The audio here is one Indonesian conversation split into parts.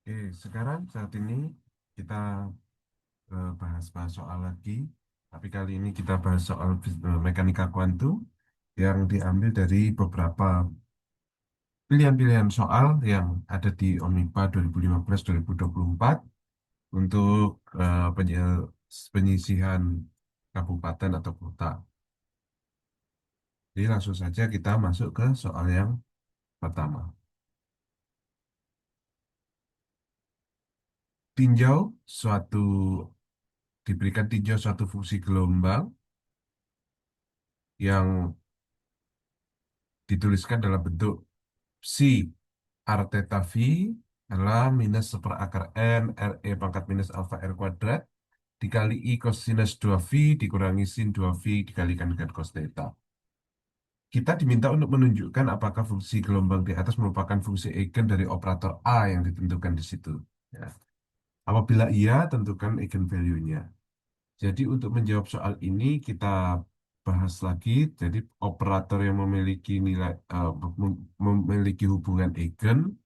Oke, sekarang saat ini kita bahas-bahas soal lagi, tapi kali ini kita bahas soal mekanika kuantum yang diambil dari beberapa pilihan-pilihan soal yang ada di OMIPA 2015-2024 untuk penyisihan kabupaten atau kota. Jadi langsung saja kita masuk ke soal yang pertama. Tinjau suatu diberikan tinjau suatu fungsi gelombang yang dituliskan dalam bentuk psi R theta V adalah minus seperakar N RE pangkat minus alfa R kuadrat dikali I cosinus 2V dikurangi sin 2V dikalikan dengan cos theta. Kita diminta untuk menunjukkan apakah fungsi gelombang di atas merupakan fungsi eigen dari operator A yang ditentukan di situ. Ya. Apabila iya, tentukan eigenvalue-nya. Jadi untuk menjawab soal ini kita bahas lagi. Jadi operator yang memiliki nilai memiliki hubungan eigen,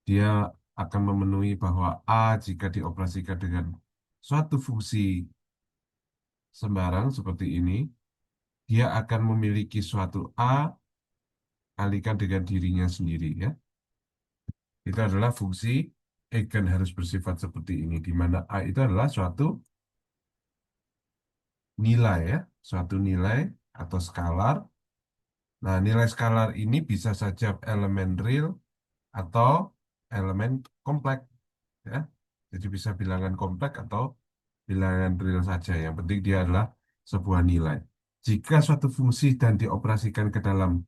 dia akan memenuhi bahwa A jika dioperasikan dengan suatu fungsi sembarang seperti ini, dia akan memiliki suatu A kalikan dengan dirinya sendiri ya. Itu adalah fungsi eigen harus bersifat seperti ini, di mana A itu adalah suatu nilai ya, suatu nilai atau skalar. Nah, nilai skalar ini bisa saja elemen real atau elemen kompleks ya. Jadi bisa bilangan kompleks atau bilangan real saja. Yang penting dia adalah sebuah nilai. Jika suatu fungsi dan dioperasikan ke dalam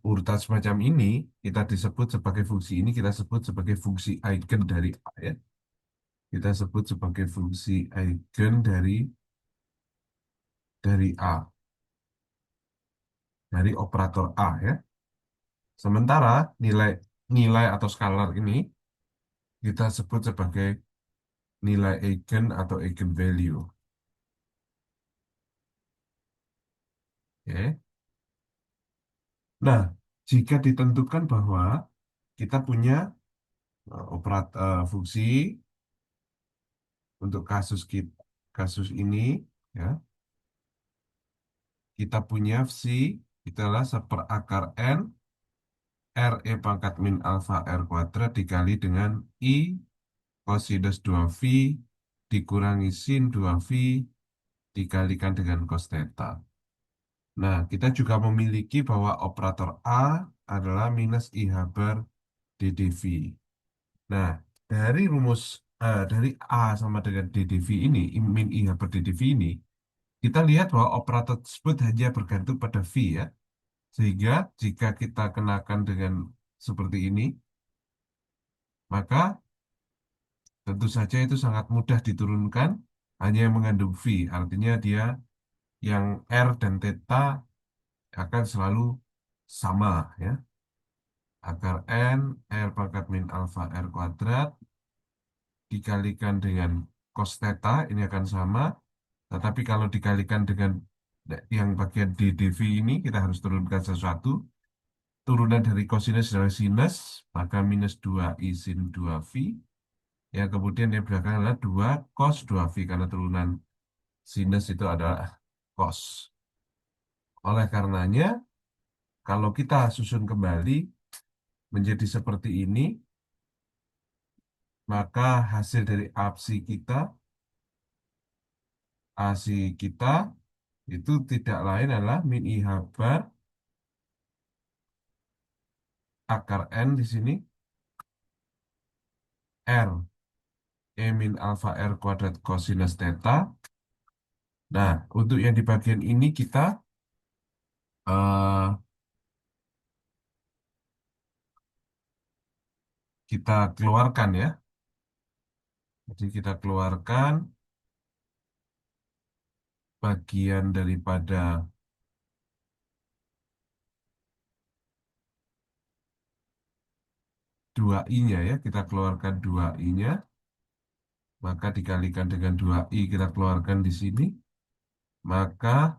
urutan semacam ini, kita disebut sebagai fungsi ini kita sebut sebagai fungsi eigen dari A ya. Kita sebut sebagai fungsi eigen dari A, dari operator A ya. Sementara nilai nilai atau skalar ini kita sebut sebagai nilai eigen atau eigenvalue. Oke. Nah, jika ditentukan bahwa kita punya fungsi untuk kasus ini, ya, kita punya psi itulah seperakar n RE pangkat min alfa R kuadrat dikali dengan I cosinus 2V dikurangi sin 2V dikalikan dengan cos theta. Nah, kita juga memiliki bahwa operator A adalah minus I bar DDV. Nah, dari rumus dari A sama dengan DDV ini, min I bar DDV ini, kita lihat bahwa operator tersebut hanya bergantung pada V ya. Sehingga jika kita kenakan dengan seperti ini, maka tentu saja itu sangat mudah diturunkan hanya yang mengandung V. Artinya dia yang R dan theta akan selalu sama ya. Akar N, R pangkat min alfa R kuadrat dikalikan dengan cos theta ini akan sama. Tetapi kalau dikalikan dengan yang bagian DDV ini kita harus turunkan sesuatu. Turunan dari cosinus adalah sinus, maka minus 2I sin 2V. Ya, kemudian yang belakang adalah 2 cos 2V karena turunan sinus itu adalah cos. Oleh karenanya, kalau kita susun kembali menjadi seperti ini, maka hasil dari APSI kita itu tidak lain adalah min IH bar akar N di sini, R, E min alfa R kuadrat cosinus theta. Nah, untuk yang di bagian ini eh, kita keluarkan ya. Jadi kita keluarkan bagian daripada dua I-nya ya. Kita keluarkan dua I-nya. Maka dikalikan dengan dua I kita keluarkan di sini. Maka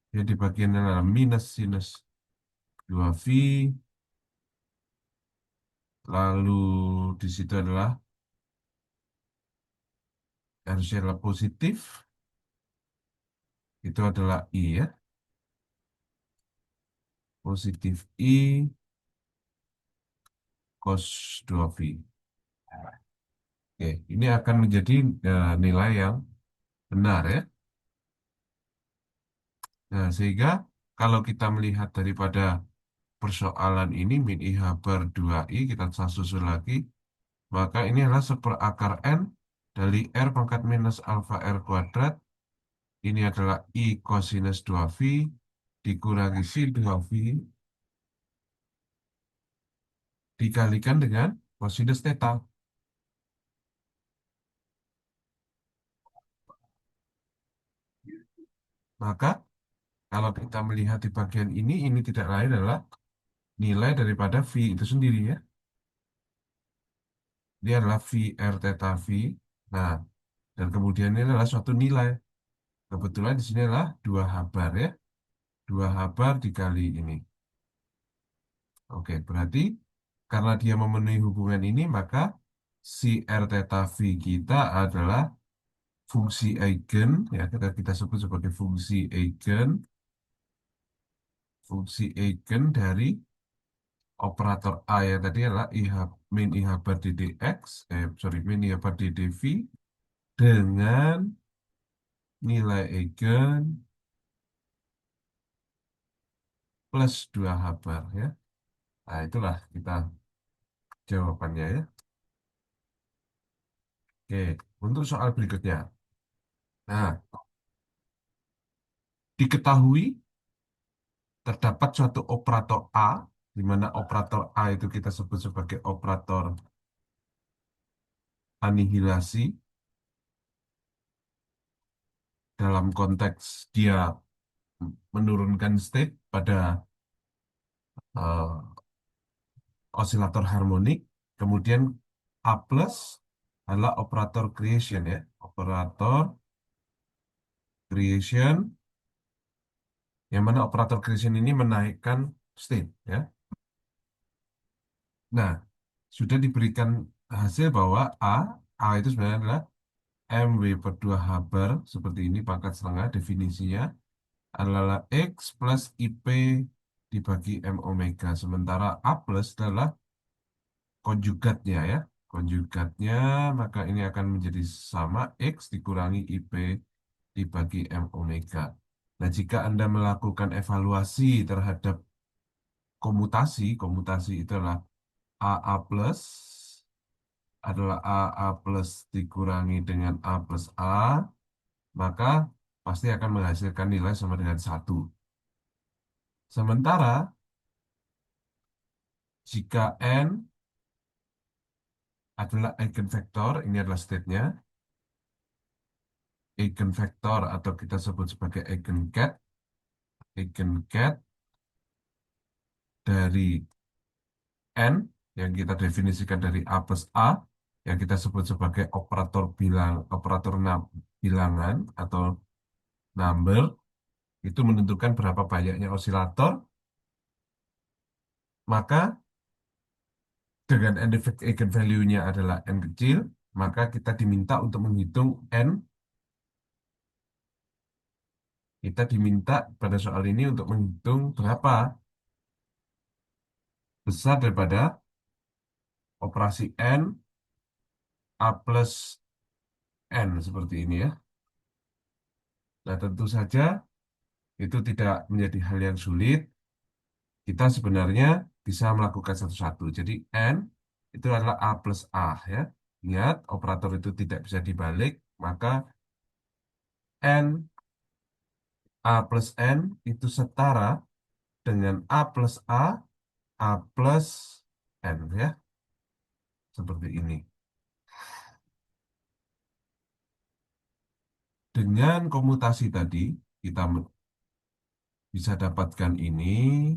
yang di bagian adalah minus sinus 2V. Lalu di situ adalah harusnya adalah positif, itu adalah I ya, positif I cos 2V. Oke, ini akan menjadi nilai yang benar ya. Nah, sehingga kalau kita melihat daripada persoalan ini min IH per 2I, kita susun lagi, maka ini adalah seperakar N dari R pangkat minus alfa R kuadrat. Ini adalah I cosinus 2V dikurangi sin 2V dikalikan dengan cosinus theta. Maka kalau kita melihat di bagian ini tidak lain adalah nilai daripada V itu sendiri ya. Dia adalah V R theta V. Nah, dan kemudian ini adalah suatu nilai. Kebetulan di sini adalah 2 H-bar ya. 2 H-bar dikali ini. Oke, berarti karena dia memenuhi hubungan ini, maka si R theta V kita adalah fungsi eigen, ya kita sebut sebagai fungsi eigen dari operator A yang tadi adalah min IH bar DDX, min IH bar DDV dengan nilai eigen plus 2 H bar ya. Nah, itulah kita jawabannya ya. Oke, untuk soal berikutnya. Nah, diketahui terdapat suatu operator A, di mana operator A itu kita sebut sebagai operator anihilasi dalam konteks dia menurunkan state pada eh, osilator harmonik. Kemudian A plus adalah operator creation ya, operator creation, yang mana operator creation ini menaikkan state ya. Nah, sudah diberikan hasil bahwa A itu sebenarnya adalah MW per 2 H bar, seperti ini pangkat setengah definisinya adalah X plus IP dibagi M omega. Sementara A plus adalah konjugatnya ya. Konjugatnya, maka ini akan menjadi sama X dikurangi IP dibagi M omega. Nah, jika Anda melakukan evaluasi terhadap komutasi itu adalah AA plus adalah AA plus dikurangi dengan A plus A, maka pasti akan menghasilkan nilai sama dengan 1. Sementara jika N adalah eigenvektor, ini adalah state-nya, eigenvektor atau kita sebut sebagai eigencat dari N, yang kita definisikan dari A plus A, yang kita sebut sebagai bilangan atau number, itu menentukan berapa banyaknya osilator, maka dengan n eigenvalue-nya adalah n kecil, maka kita diminta untuk menghitung n. Kita diminta pada soal ini untuk menghitung berapa besar daripada operasi n A plus n seperti ini ya. Nah, tentu saja itu tidak menjadi hal yang sulit. Kita sebenarnya bisa melakukan satu-satu. Jadi n itu adalah A plus A ya. Ingat, operator itu tidak bisa dibalik, maka n A plus N itu setara dengan A plus A plus N ya. Seperti ini. Dengan komutasi tadi, kita bisa dapatkan ini,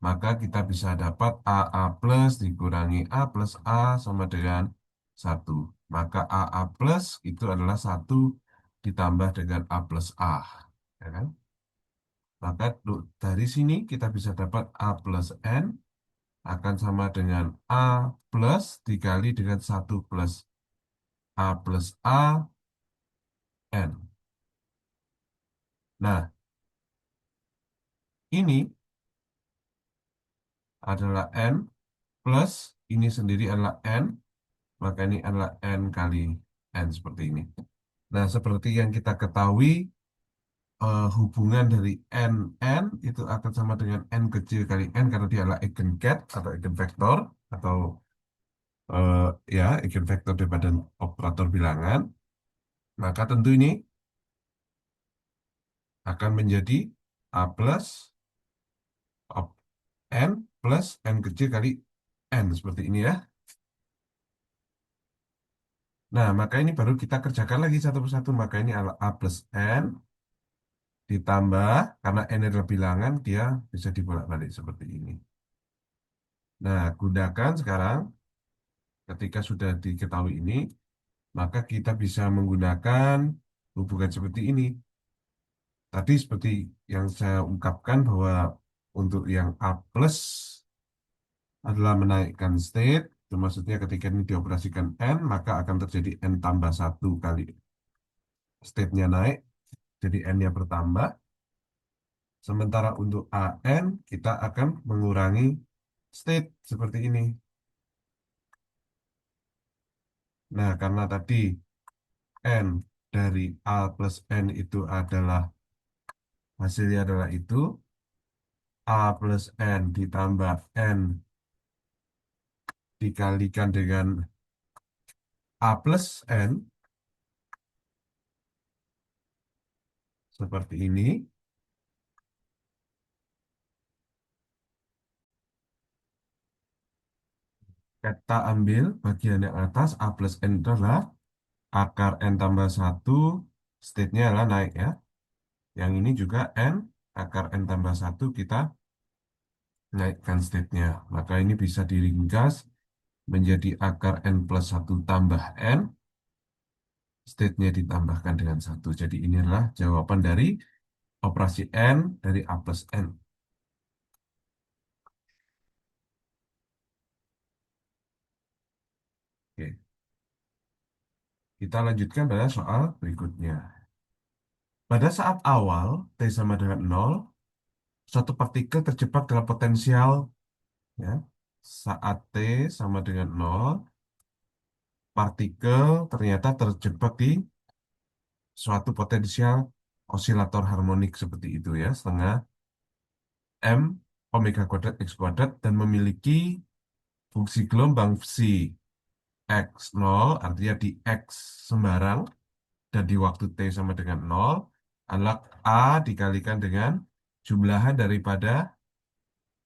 maka kita bisa dapat AA plus dikurangi A plus A sama dengan 1. Maka AA plus itu adalah 1 ditambah dengan A plus A. Ya kan? Maka dari sini kita bisa dapat A plus N akan sama dengan A plus dikali dengan 1 plus A plus A N. Nah, ini adalah N plus ini sendiri adalah N, maka ini adalah N kali N seperti ini. Nah, seperti yang kita ketahui, hubungan dari N, N itu akan sama dengan N kecil kali N karena dia adalah eigenket atau eigenvektor atau eh, ya eigenvektor daripada operator bilangan. Maka tentu ini akan menjadi A plus op- N plus N kecil kali N seperti ini ya. Nah, maka ini baru kita kerjakan lagi satu persatu. Maka ini adalah A plus N ditambah, karena N adalah bilangan, dia bisa dibolak-balik seperti ini. Nah, gunakan sekarang, ketika sudah diketahui ini, maka kita bisa menggunakan hubungan seperti ini. Tadi seperti yang saya ungkapkan bahwa untuk yang A plus adalah menaikkan state, itu maksudnya ketika ini dioperasikan N, maka akan terjadi N tambah 1 kali state-nya naik, jadi N-nya bertambah. Sementara untuk AN, kita akan mengurangi state seperti ini. Nah, karena tadi N dari A plus N itu adalah, hasilnya adalah itu, A plus N ditambah N dikalikan dengan A plus N, seperti ini. Kita ambil bagian yang atas, A plus N itu adalah akar N tambah 1, state-nya adalah naik ya. Yang ini juga N, akar N tambah 1 kita naikkan state-nya. Maka ini bisa diringkas menjadi akar N plus 1 tambah N, state-nya ditambahkan dengan 1. Jadi ini adalah jawaban dari operasi N dari A plus N. Oke. Kita lanjutkan pada soal berikutnya. Pada saat awal T sama dengan 0, suatu partikel terjebak dalam potensial ya. Saat T sama dengan 0, partikel ternyata terjebak di suatu potensial osilator harmonik seperti itu ya, setengah M omega kuadrat X kuadrat dan memiliki fungsi gelombang psi X0, artinya di X sembarang dan di waktu T sama dengan 0 adalah A dikalikan dengan jumlahan daripada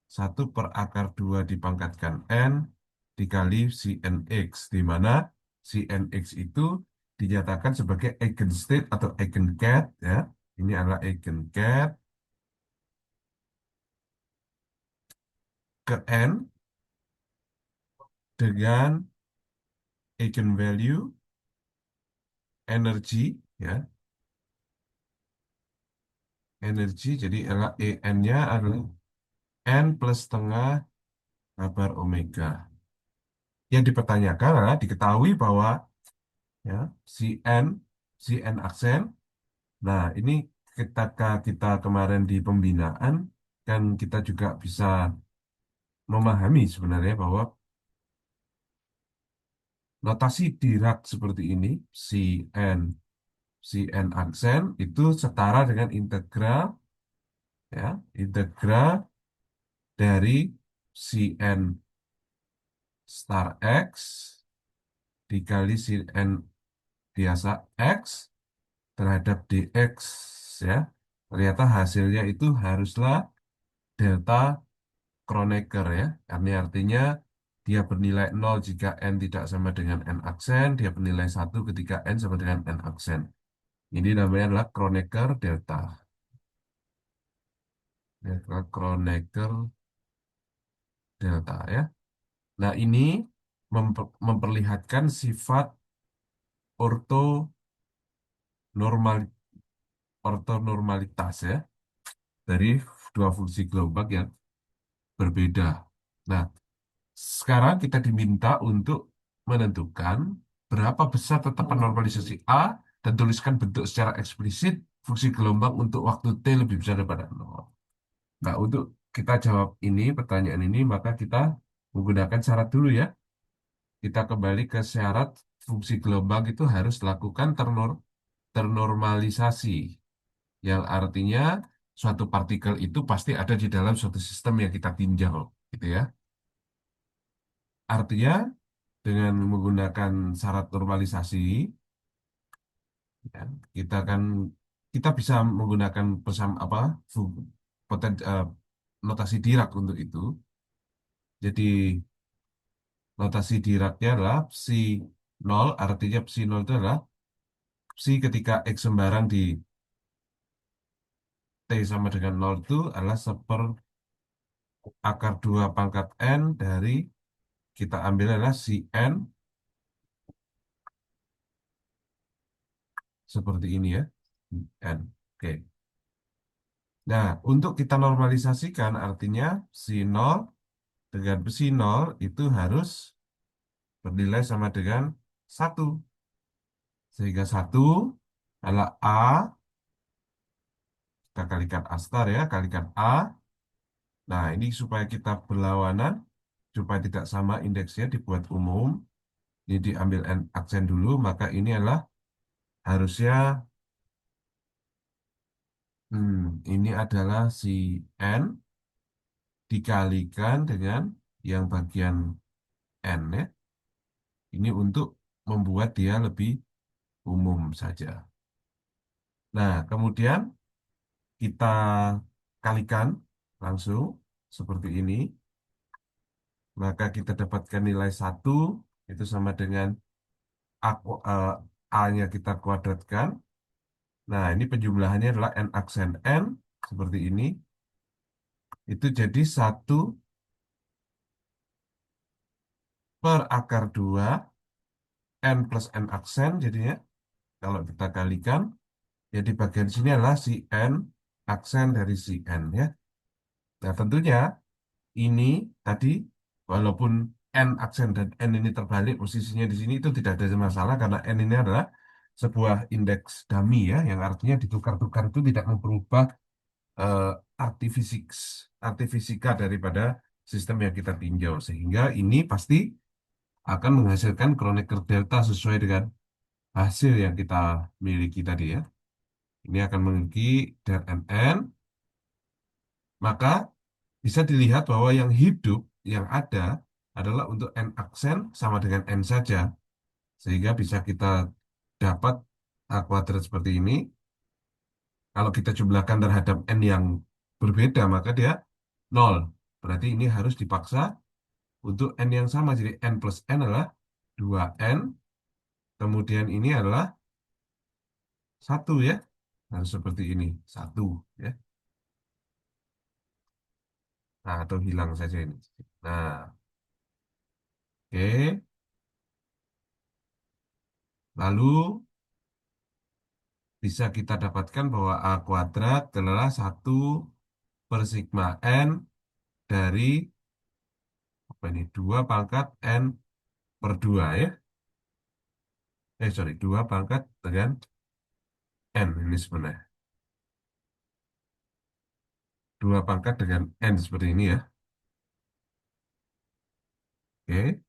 1/akar 2 dipangkatkan N dikali si NX, di mana si NX itu dinyatakan sebagai eigenstate atau eigenket ya. Ini adalah eigenket ke N dengan eigenvalue energi ya, energi jadi adalah EN-nya adalah N plus setengah kabar omega. Yang dipertanyakan adalah diketahui bahwa ya si N, si N aksen. Nah, ini ketika kita kemarin di pembinaan kan kita juga bisa memahami sebenarnya bahwa notasi Dirac seperti ini, si N, si N aksen itu setara dengan integral ya, integral dari si N star X dikali si N biasa X terhadap dx ya. Ternyata hasilnya itu haruslah delta Kronecker ya. Ini artinya dia bernilai 0 jika n tidak sama dengan n aksen, dia bernilai 1 ketika n sama dengan n aksen. Ini namanya adalah Kronecker delta. Delta Kronecker delta ya. Nah, ini memperlihatkan sifat orto normal ortonormalitas ya dari dua fungsi gelombang yang berbeda. Nah, Sekarang kita diminta untuk menentukan berapa besar tetapan normalisasi A dan tuliskan bentuk secara eksplisit fungsi gelombang untuk waktu T lebih besar daripada nol. Nah, untuk kita jawab ini, pertanyaan ini, maka kita menggunakan syarat dulu ya. Kita kembali ke syarat fungsi gelombang itu harus lakukan ternormalisasi, yang artinya suatu partikel itu pasti ada di dalam suatu sistem yang kita tinjau, gitu ya. Artinya dengan menggunakan syarat normalisasi, ya, kita kan kita bisa menggunakan apa notasi Dirac untuk itu. Jadi notasi Diracnya adalah psi nol, artinya psi nol itu adalah psi ketika x sembarang di t sama dengan nol itu adalah akar 2 pangkat n dari kita ambil adalah si n seperti ini ya. N. Oke. Nah, untuk kita normalisasikan artinya psi nol dengan psi nol itu harus bernilai sama dengan satu. Sehingga satu adalah A, kita kalikan A star ya, kalikan A. Nah, ini supaya kita berlawanan, supaya tidak sama indeksnya dibuat umum. Ini diambil N aksen dulu, maka ini adalah harusnya, ini adalah si N dikalikan dengan yang bagian N ya. Ini untuk membuat dia lebih umum saja. Nah, kemudian kita kalikan langsung seperti ini. Maka kita dapatkan nilai satu itu sama dengan A, A-nya kita kuadratkan. Nah, ini penjumlahannya adalah N aksen N, seperti ini. Itu jadi satu per akar 2 N plus N aksen, jadinya kalau kita kalikan, ya di bagian sini adalah si N aksen dari si N ya. Nah, tentunya ini tadi, walaupun N aksen dan N ini terbalik posisinya di sini, itu tidak ada masalah karena N ini adalah sebuah indeks dummy ya, yang artinya ditukar-tukar itu tidak memperubah eh, arti fisik, arti fisika daripada sistem yang kita tinjau. Sehingga ini pasti akan menghasilkan Kronecker delta sesuai dengan hasil yang kita miliki tadi ya. Ini akan memiliki del NN, maka bisa dilihat bahwa yang hidup, yang ada adalah untuk N aksen sama dengan N saja. Sehingga bisa kita dapat A kuadrat seperti ini. Kalau kita jumlahkan terhadap N yang berbeda, maka dia nol. Berarti ini harus dipaksa untuk N yang sama. Jadi N plus N adalah 2N. Kemudian ini adalah satu ya. Harus seperti ini. Satu ya. Nah, atau hilang saja ini. Nah, oke. Lalu bisa kita dapatkan bahwa A kuadrat adalah satu per sigma N dari apa ini? 2 pangkat N per 2 ya. Sorry, 2 pangkat dengan N ini sebenarnya. 2 pangkat dengan N seperti ini ya. Oke.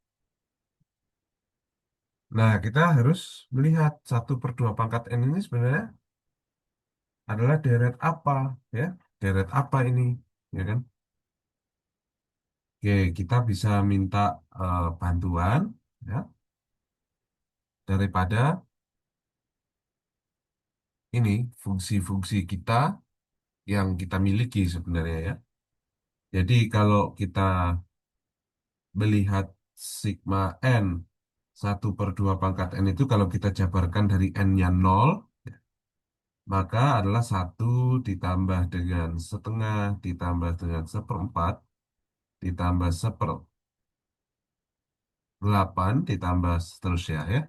Nah, kita harus melihat satu per 2 pangkat N ini sebenarnya adalah deret apa ya. Deret apa ini, ya kan? Oke, kita bisa minta bantuan ya daripada ini fungsi-fungsi kita yang kita miliki sebenarnya ya. Jadi kalau kita melihat sigma N satu per 2 pangkat N itu kalau kita jabarkan dari N-nya 0, maka adalah satu ditambah dengan setengah, ditambah dengan seperempat, ditambah 1/8, ditambah seterusnya ya.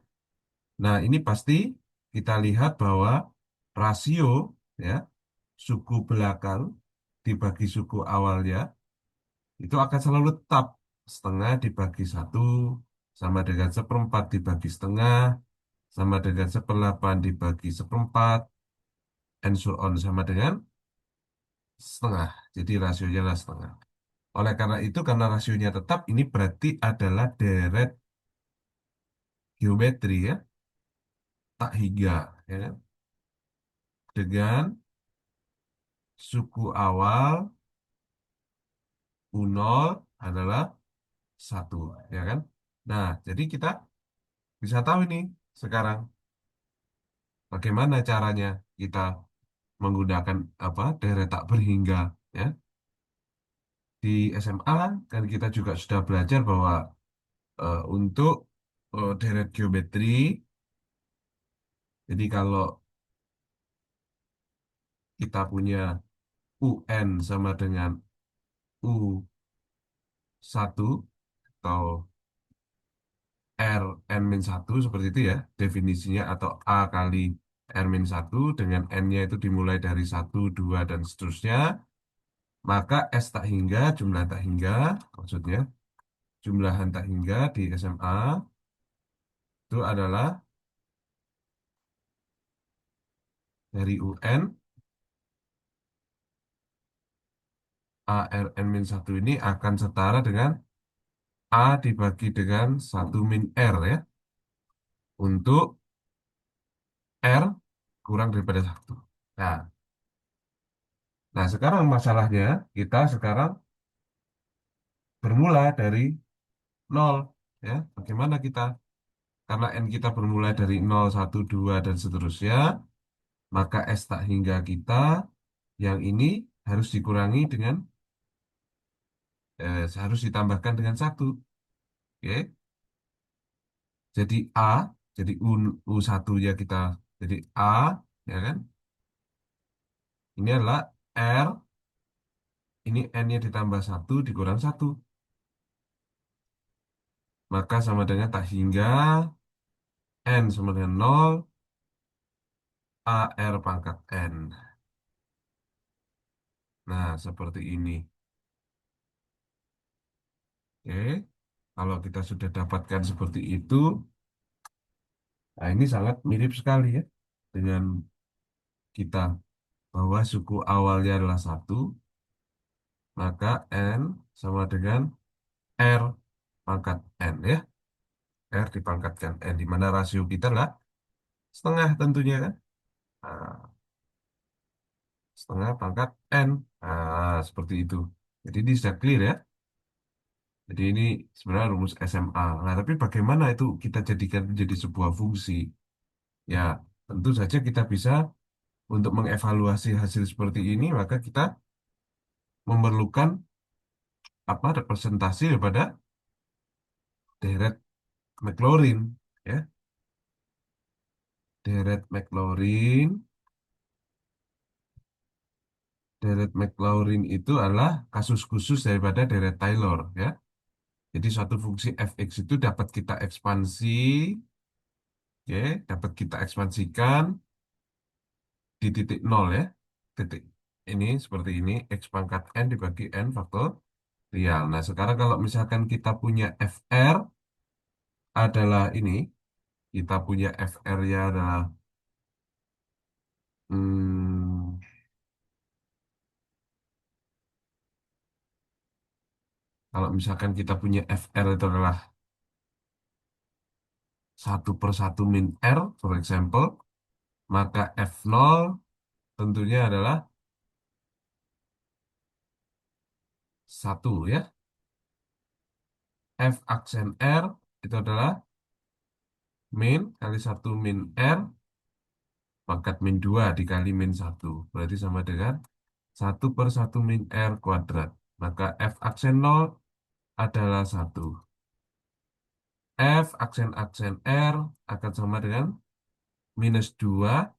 Nah, ini pasti kita lihat bahwa rasio ya suku belakang dibagi suku awalnya itu akan selalu tetap. setengah dibagi satu sama dengan seperempat dibagi setengah sama dengan seperdelapan dibagi seperempat and so on sama dengan setengah. Jadi rasionya adalah setengah. Oleh karena itu, karena rasionya tetap, ini berarti adalah deret geometri ya, tak hingga, ya kan? Dengan suku awal U0 adalah satu, ya kan? Nah, jadi kita bisa tahu ini sekarang bagaimana caranya kita menggunakan apa deret tak berhingga, ya. Di SMA kan kita juga sudah belajar bahwa untuk deret geometri, jadi kalau kita punya UN sama dengan U1 atau R N-1 seperti itu ya definisinya atau A kali R-1 dengan N-nya itu dimulai dari satu 2 dan seterusnya, maka S tak hingga, jumlah tak hingga, maksudnya jumlahan tak hingga di SMA itu adalah dari UN ARN-1 ini akan setara dengan A dibagi dengan satu min R ya, untuk R kurang daripada satu. Nah, nah sekarang masalahnya kita sekarang bermula dari nol ya. Bagaimana kita? Karena N kita bermula dari nol, satu, 2 dan seterusnya, maka S tak hingga kita yang ini harus dikurangi dengan harus ditambahkan dengan satu. Oke. Jadi A, jadi U1 ya kita, jadi A, ya kan? Ini adalah R, ini N-nya ditambah satu dikurang satu. Maka sama dengan tak hingga N sama dengan nol AR pangkat N. Nah, seperti ini. Oke. Kalau kita sudah dapatkan seperti itu, nah ini sangat mirip sekali ya dengan kita bahwa suku awalnya adalah satu, maka N sama dengan R pangkat N ya. R dipangkatkan N, di mana rasio kita adalah setengah tentunya kan. Nah, setengah pangkat N. Nah, seperti itu. Jadi ini sudah clear ya. Jadi ini sebenarnya rumus SMA. Nah, tapi bagaimana itu kita jadikan menjadi sebuah fungsi? Ya, tentu saja kita bisa untuk mengevaluasi hasil seperti ini, maka kita memerlukan apa representasi daripada deret Maclaurin, ya. Deret Maclaurin, deret Maclaurin itu adalah kasus khusus daripada deret Taylor, ya. Jadi suatu fungsi fx itu dapat kita ekspansi, ya, dapat kita ekspansikan di titik nol ya. Titik ini seperti ini, x pangkat n dibagi n faktorial. Nah, sekarang kalau misalkan kita punya fr adalah ini, kita punya fr-nya adalah hmm, kalau misalkan kita punya fr itu adalah satu per satu min r, for example, maka f0 tentunya adalah satu ya. F aksen r itu adalah min kali satu min r pangkat min 2 dikali min satu. Berarti sama dengan satu per satu min r kuadrat. Maka f aksen nol adalah satu. F aksen r akan sama dengan minus 2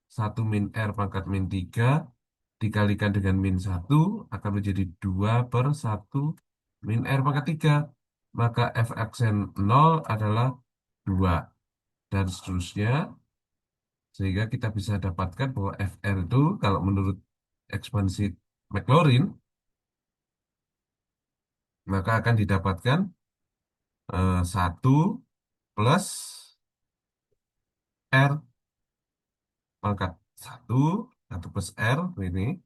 1 min r pangkat min 3 dikalikan dengan min satu akan menjadi 2 per satu min r pangkat 3. Maka f aksen nol adalah 2 dan seterusnya, sehingga kita bisa dapatkan bahwa fr itu kalau menurut ekspansi Maclaurin maka akan didapatkan 1 plus R pangkat 1, 1 plus R ini,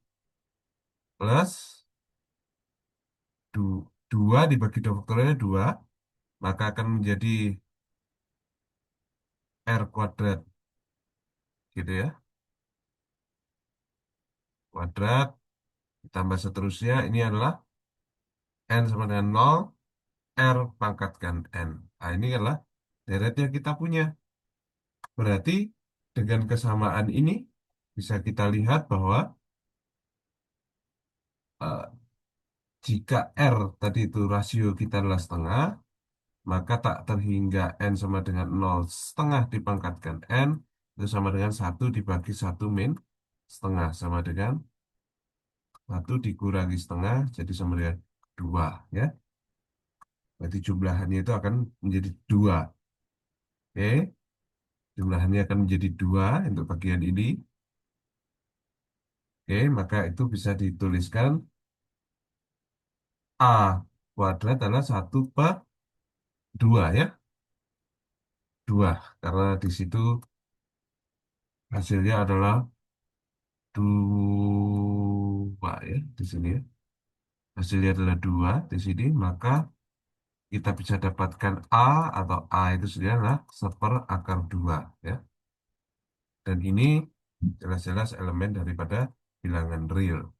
plus 2 dibagi 2 faktorialnya 2, maka akan menjadi R kuadrat, gitu ya. Kuadrat, ditambah seterusnya, ini adalah N sama dengan 0, R pangkatkan N. Nah, ini adalah deret yang kita punya. Berarti dengan kesamaan ini, bisa kita lihat bahwa eh, jika R tadi itu rasio kita adalah setengah, maka tak terhingga N sama dengan 0 setengah dipangkatkan N, itu sama dengan 1 dibagi 1 min setengah, sama dengan 1 dikurangi setengah, jadi sama dengan 2, ya. Berarti jumlahannya itu akan menjadi 2. Oke, jumlahannya akan menjadi 2 untuk bagian ini. Oke, maka itu bisa dituliskan A kuadrat adalah 1/2, ya. 2, karena di situ hasilnya adalah 2, ya, di sini ya. Hasilnya adalah 2 di sini, maka kita bisa dapatkan A, atau A itu sendiri adalah 1/2, ya. Dan ini jelas-jelas elemen daripada bilangan real.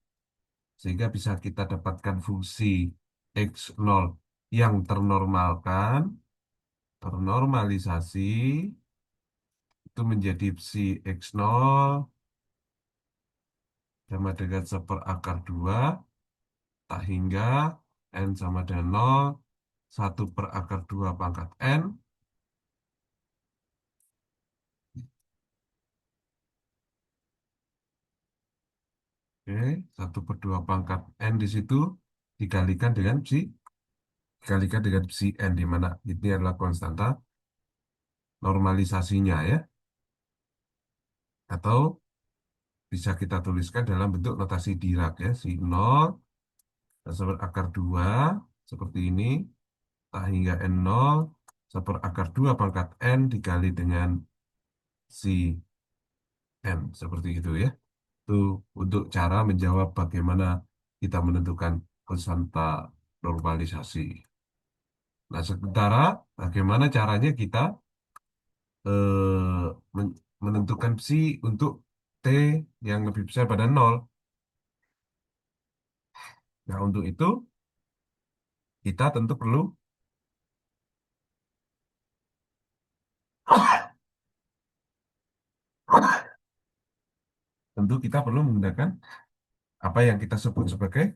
Sehingga bisa kita dapatkan fungsi X0 yang ternormalisasi, itu menjadi psi X0 sama dengan 1/2, tak hingga N sama dengan 0, 1/2 pangkat N. Oke, 1/2 pangkat N di situ dikalikan dengan psi N, di mana ini adalah konstanta normalisasinya, ya. Atau bisa kita tuliskan dalam bentuk notasi Dirac, ya. Si 0 1/2 seperti ini, tak hingga N0 1/2 pangkat N dikali dengan si N, seperti itu, ya. Itu untuk cara menjawab bagaimana kita menentukan konstanta normalisasi. Nah, sementara bagaimana caranya kita menentukan psi untuk T yang lebih besar pada 0. Nah, untuk itu kita tentu kita perlu menggunakan apa yang kita sebut sebagai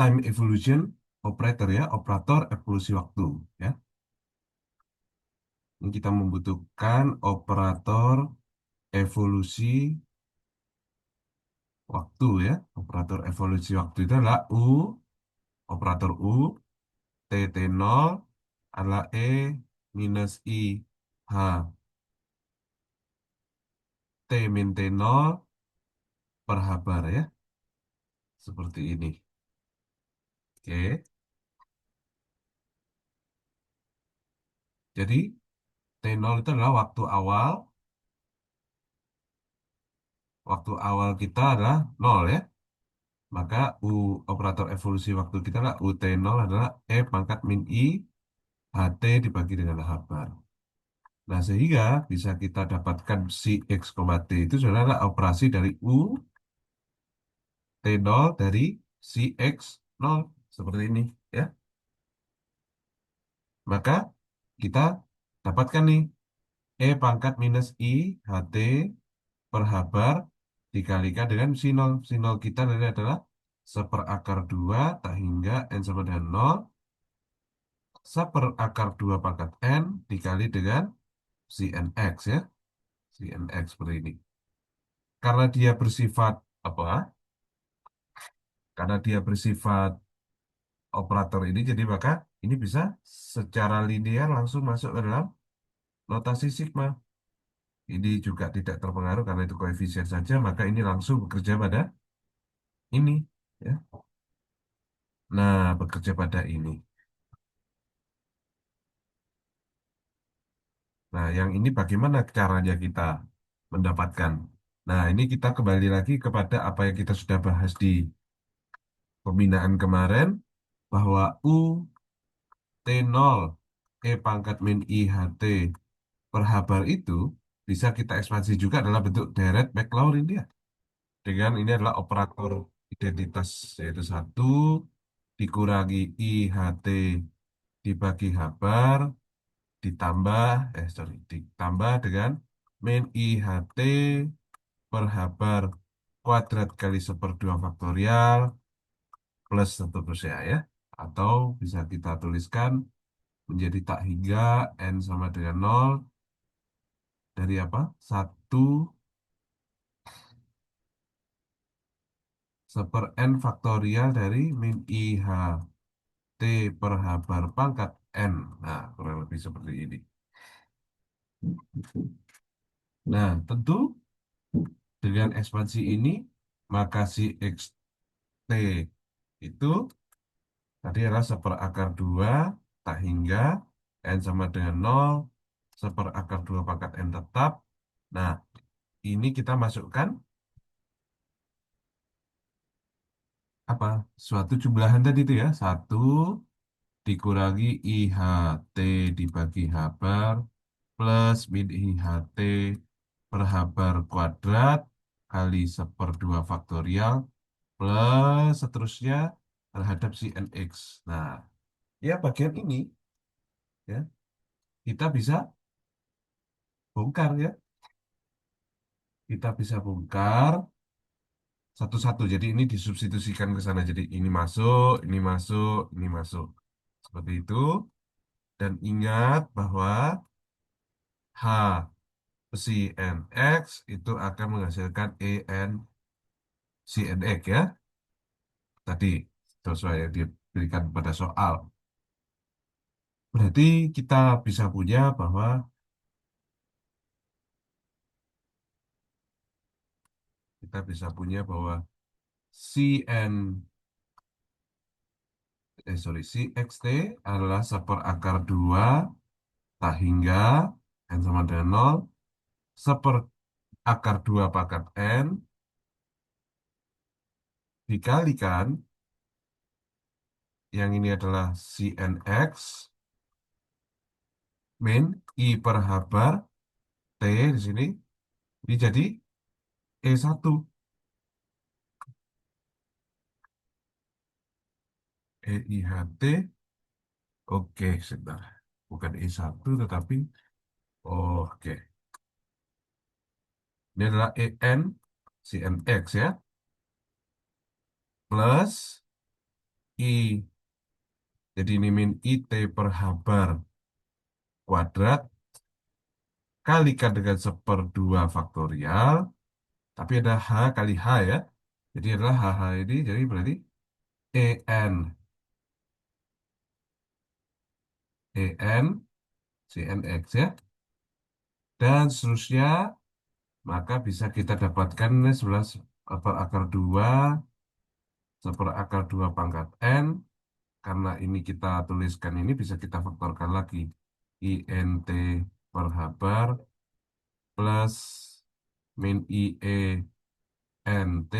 time evolution operator, ya, operator evolusi waktu, ya. Ini kita membutuhkan operator evolusi waktu, ya. Operator evolusi waktu itu adalah operator U, T0 adalah E minus I H T min T0 per H bar, ya. Seperti ini. Oke. Jadi T0 itu adalah waktu awal kita adalah 0, ya. Maka operator evolusi waktu kita adalah UT0 adalah E pangkat min I HT dibagi dengan H bar. Nah, sehingga bisa kita dapatkan si X, T itu adalah operasi dari T0 dari si X0, seperti ini, ya. Maka kita dapatkan nih E pangkat minus I HT per H bar dikalikan dengan si 0. Si 0 kita adalah 1/2 tak hingga N sama dengan 0, 1/2 pangkat N dikali dengan si NX, ya. Si NX seperti ini. Karena dia bersifat apa? Karena dia bersifat operator ini, jadi maka ini bisa secara linear langsung masuk ke dalam notasi sigma. Ini juga tidak terpengaruh karena itu koefisien saja, maka ini langsung bekerja pada ini, ya. Nah, bekerja pada ini. Nah, yang ini bagaimana caranya kita mendapatkan? Nah, ini kita kembali lagi kepada apa yang kita sudah bahas di pembinaan kemarin, bahwa U T0 E pangkat min I H T per habar itu bisa kita ekspansi juga dalam bentuk deret Maclaurin dia. Dengan ini adalah operator identitas, yaitu satu dikurangi I H T dibagi habar ditambah, ditambah dengan min I H T per habar kuadrat kali seperdua faktorial plus seterusnya ya. Atau bisa kita tuliskan menjadi tak hingga N sama dengan nol dari apa? Satu seper N faktorial dari min IH T per habar pangkat N. Nah, kurang lebih seperti ini. Nah, tentu dengan ekspansi ini, maka si X T itu tadi adalah seperakar 2 tak hingga N sama dengan nol seperakar 2 pangkat N tetap. Nah, ini kita masukkan apa? Suatu jumlahan tadi itu ya. Satu dikurangi IHT dibagi habar plus min IHT per habar kuadrat kali seperdua faktorial plus seterusnya terhadap si NX. Nah, ya bagian ini ya kita bisa bongkar ya. Kita bisa bongkar satu-satu. Jadi ini disubstitusikan ke sana. Jadi ini masuk, ini masuk, ini masuk. Seperti itu. Dan ingat bahwa H besi NX itu akan menghasilkan EN CNX ya. Tadi sesuai yang diberikan pada soal. Berarti kita bisa punya bahwa CN CXT adalah seperakar 2 tak hingga N sama dengan nol seperakar 2 pangkat N dikalikan yang ini adalah CNX min I per habar T di sini ini jadi E1 EIHT. Oke, sebentar. Bukan E1 tetapi oke. Ini adalah EN CNX ya plus I. Jadi ini min IT per habar kuadrat kalikan dengan seperdua faktorial. Tapi ada H kali H ya. Jadi adalah HH ini jadi berarti EN EN CNX ya. Dan seterusnya maka bisa kita dapatkan 11 per akar 2 seperakar 2 pangkat N. Karena ini kita tuliskan ini bisa kita faktorkan lagi. INT per habar plus min IE NT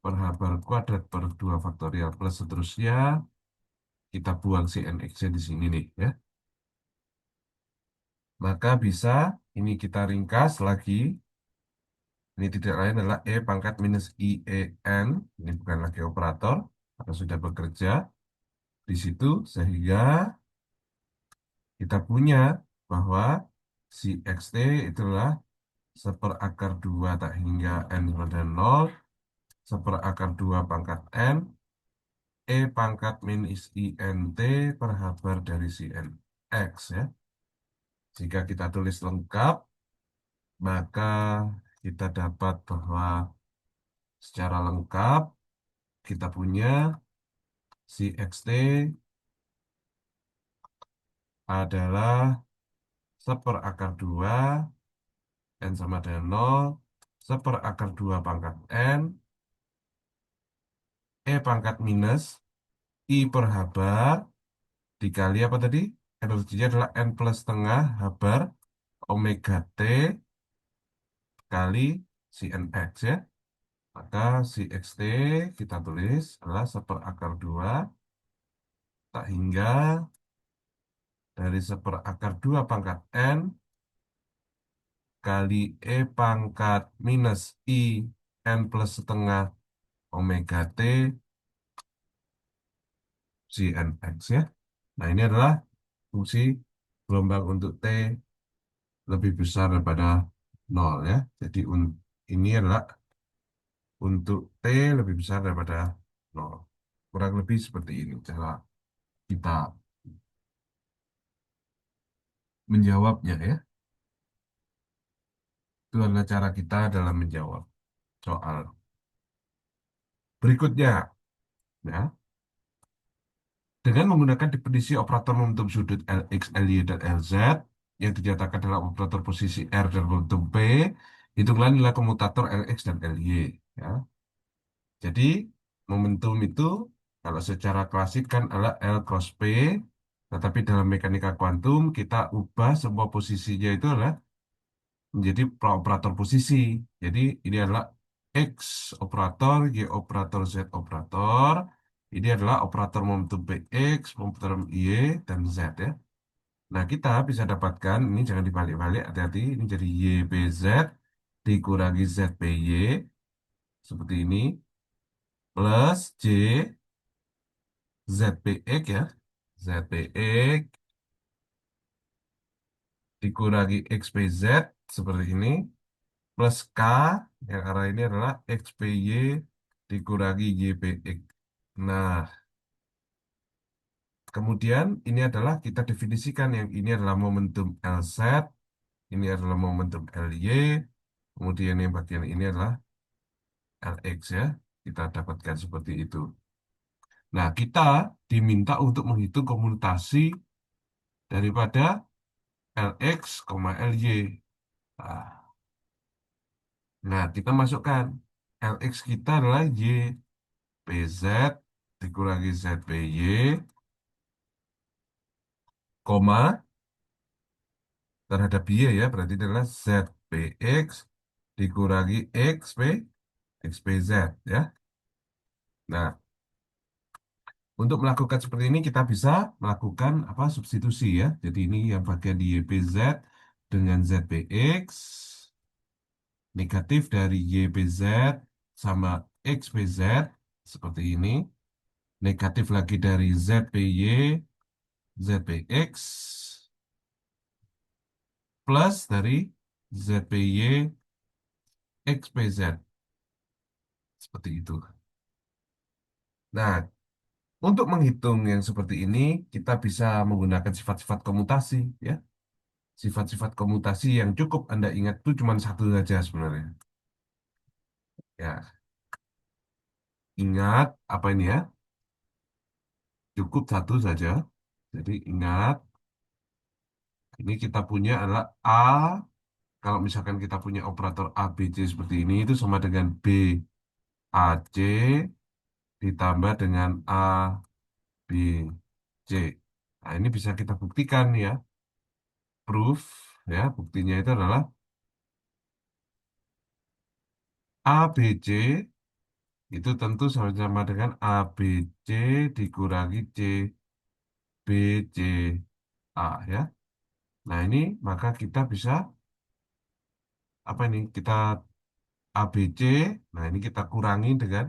per habar kuadrat per 2 faktorial plus seterusnya. Kita buang si NX-nya di sini nih ya. Maka bisa ini kita ringkas lagi. Ini tidak lain adalah E pangkat minus IEN. Ini bukan lagi operator atau sudah bekerja di situ sehingga kita punya bahwa si XT itulah seperakar 2 tak hingga N sama dengan 0 seperakar 2 pangkat N E pangkat minus INT per habar dari si NX ya. Jika kita tulis lengkap maka kita dapat bahwa secara lengkap kita punya si XT adalah seperakar 2 N sama dengan 0 seperakar 2 pangkat N E pangkat minus I per H bar dikali apa tadi? Energinya adalah N plus setengah H bar omega T kali si NX ya. Maka si XT kita tulis adalah seperakar 2 tak hingga dari seperakar 2 pangkat N kali E pangkat minus I N plus setengah omega T si NX ya. Nah ini adalah fungsi gelombang untuk T lebih besar daripada nol ya. Jadi ini adalah untuk T lebih besar daripada nol. Kurang lebih seperti ini cara kita menjawabnya ya. Itu adalah cara kita dalam menjawab soal berikutnya. Ya. Dengan menggunakan definisi operator momentum sudut Lx, Ly, dan Lz yang dinyatakan dalam operator posisi R dan momentum P, hitunglah nilai komutator Lx dan Ly. Ya. Jadi, momentum itu kalau secara klasik kan adalah L cross P, tetapi dalam mekanika kuantum kita ubah semua posisinya itu adalah menjadi operator posisi. Jadi ini adalah X operator, Y operator, Z operator. Ini adalah operator momentum Px, momentum Y, dan Z ya. Nah kita bisa dapatkan, ini jangan dibalik-balik, hati-hati. Ini jadi YPZ dikurangi ZPY, seperti ini. Plus J ZPX ya. ZPX dikurangi XPZ, seperti ini. Plus K yang arah ini adalah XPY dikurangi YPX. Nah, kemudian ini adalah kita definisikan yang ini adalah momentum LZ, ini adalah momentum LY, kemudian yang bagian ini adalah LX ya. Kita dapatkan seperti itu. Nah, kita diminta untuk menghitung komutasi daripada LX, LY. Nah, kita masukkan LX kita adalah Y PZ dikurangi ZPY, koma terhadap Y ya, berarti itu adalah ZPX dikurangi XPZ ya. Nah, untuk melakukan seperti ini kita bisa melakukan apa substitusi ya. Jadi ini yang bagian di YPZ dengan ZPX, negatif dari YPZ sama XPZ seperti ini, negatif lagi dari ZPY, ZPX, plus dari ZPY, XPZ. Seperti itu. Nah, untuk menghitung yang seperti ini, kita bisa menggunakan sifat-sifat komutasi, ya. Sifat-sifat komutasi yang cukup Anda ingat itu cuma satu saja sebenarnya. Ya, ingat apa ini ya? Cukup satu saja. Jadi ingat, ini kita punya adalah A. Kalau misalkan kita punya operator A, B, C seperti ini, itu sama dengan B, A, C ditambah dengan A, B, C. Nah, ini bisa kita buktikan ya. Proof, ya, buktinya itu adalah A, B, C itu tentu sama-sama dengan A, B, C dikurangi C, B, C, A, ya. Nah, ini maka kita bisa, apa ini, kita A, B, C, nah ini kita kurangi dengan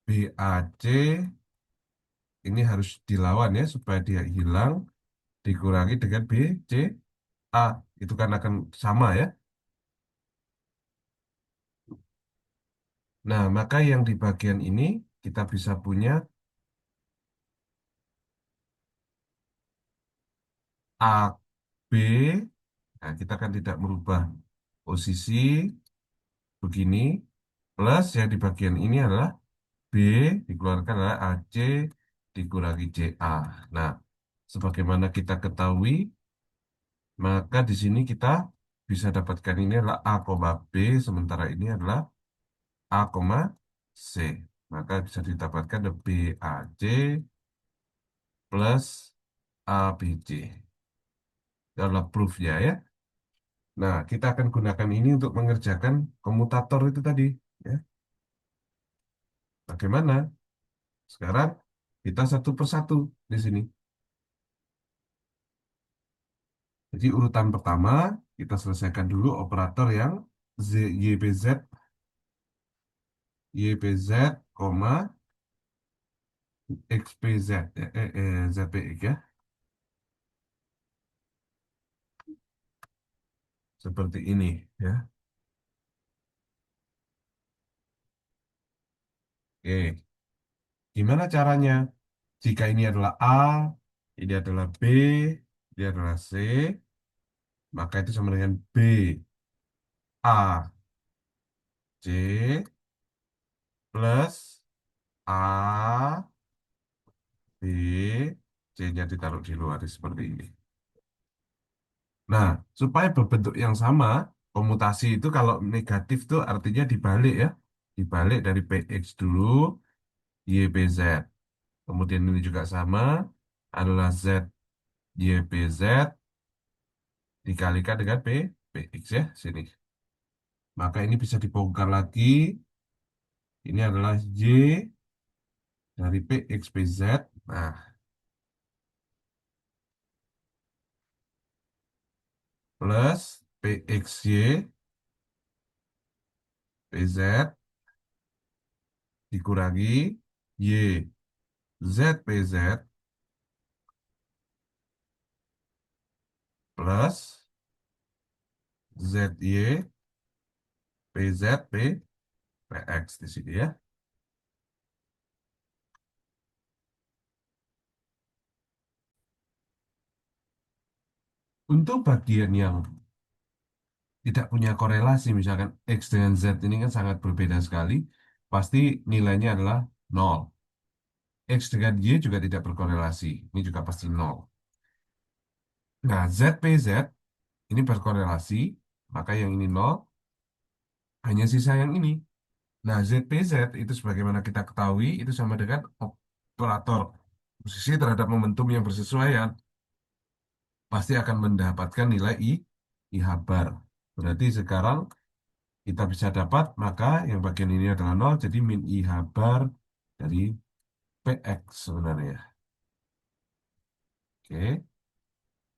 B, A, C, ini harus dilawan ya, supaya dia hilang, dikurangi dengan B, C, A. Itu kan akan sama ya. Nah, maka yang di bagian ini kita bisa punya A, B, nah kita kan tidak merubah posisi begini, plus yang di bagian ini adalah B dikeluarkan adalah AC dikurangi CA. Nah, sebagaimana kita ketahui, maka di sini kita bisa dapatkan ini adalah A, B, sementara ini adalah A, C. Maka bisa didapatkan B, A, C plus A, B, C. Itu adalah proof-nya ya. Nah, kita akan gunakan ini untuk mengerjakan komutator itu tadi. Ya. Bagaimana? Sekarang kita satu persatu di sini. Jadi urutan pertama, kita selesaikan dulu operator yang YPZ, YPZ, XPZ, ZPX ya. Seperti ini ya. Oke, gimana caranya? Jika ini adalah A, ini adalah B, ini adalah C, maka itu sama dengan B, A, C plus A, B, C-nya ditaruh di luar seperti ini. Nah, supaya berbentuk yang sama, komutasi itu kalau negatif tuh artinya dibalik ya. Dibalik dari PX dulu, YPZ. Kemudian ini juga sama, adalah Z, YPZ dikalikan dengan PX ya, sini. Maka ini bisa dibongkar lagi. Ini adalah Y dari PX, PZ. Nah, plus PXY, PZ dikurangi Y, ZPZ plus ZY, PZ, PX di sini ya. Untuk bagian yang tidak punya korelasi, misalkan X dengan Z ini kan sangat berbeda sekali, pasti nilainya adalah nol. X dengan Y juga tidak berkorelasi, ini juga pasti nol. Nah, ZPZ ini berkorelasi, maka yang ini nol, hanya sisa yang ini. Nah, ZPZ itu sebagaimana kita ketahui, itu sama dengan operator posisi terhadap momentum yang bersesuaian, pasti akan mendapatkan nilai I habar. Berarti sekarang kita bisa dapat, maka yang bagian ini adalah nol, jadi min I habar dari PX sebenarnya. Oke.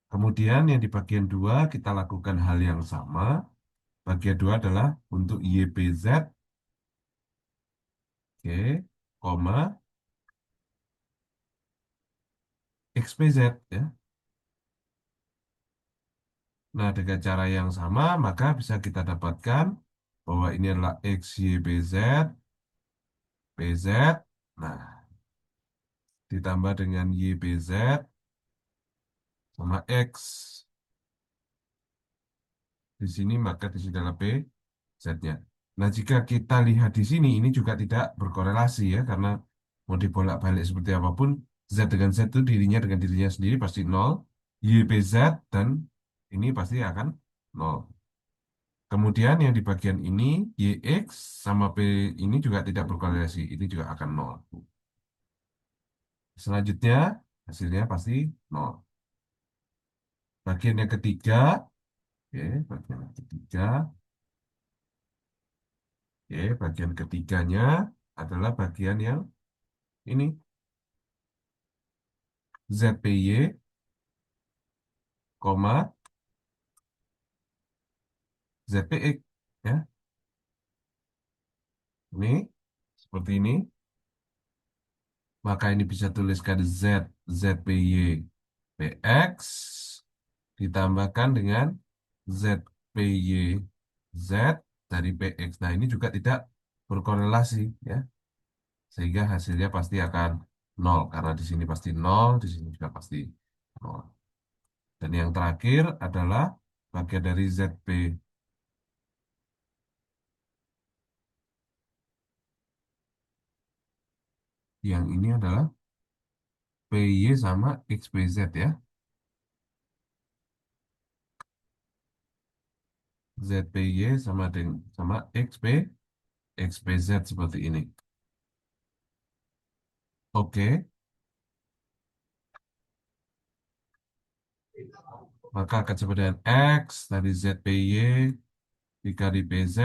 Kemudian yang di bagian 2 kita lakukan hal yang sama. Bagian 2 adalah untuk YPZ, oke, koma, XPZ ya. Nah, dengan cara yang sama, maka bisa kita dapatkan bahwa ini adalah XYPZ, PZ, nah, ditambah dengan YPZ sama X. Di sini, maka di sini adalah P, Z-nya. Nah, jika kita lihat di sini, ini juga tidak berkorelasi ya, karena mau dibolak-balik seperti apapun, Z dengan Z itu dirinya dengan dirinya sendiri pasti nol, YPZ dan ini pasti akan nol. Kemudian yang di bagian ini, YX sama P ini juga tidak berkorelasi, ini juga akan nol. Selanjutnya, hasilnya pasti nol. Bagian yang ketiga, oke, bagian yang ketiga, oke, bagian ketiganya adalah bagian yang ini, ZPY, koma, ZPX. Ya, ini, seperti ini. Maka ini bisa tuliskan Z, ZPY, PX ditambahkan dengan ZPY Z dari PX. Nah, ini juga tidak berkorelasi ya. Sehingga hasilnya pasti akan nol karena di sini pasti nol, di sini juga pasti nol. Dan yang terakhir adalah bagian dari ZP yang ini adalah PY sama XPZ ya. ZPY sama XPZ seperti ini. Oke, maka akan sama dengan X dari ZPY dikali PZ.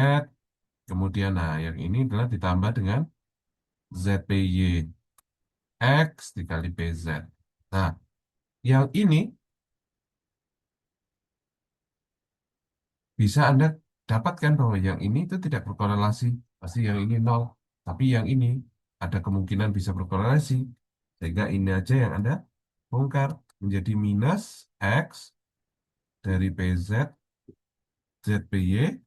Kemudian, nah yang ini adalah ditambah dengan ZPY X dikali PZ. Nah, yang ini bisa Anda dapatkan bahwa yang ini itu tidak berkorelasi. Pasti yang ini nol. Tapi yang ini ada kemungkinan bisa berkorelasi. Sehingga ini aja yang Anda bongkar menjadi minus X dari PZ ZPY.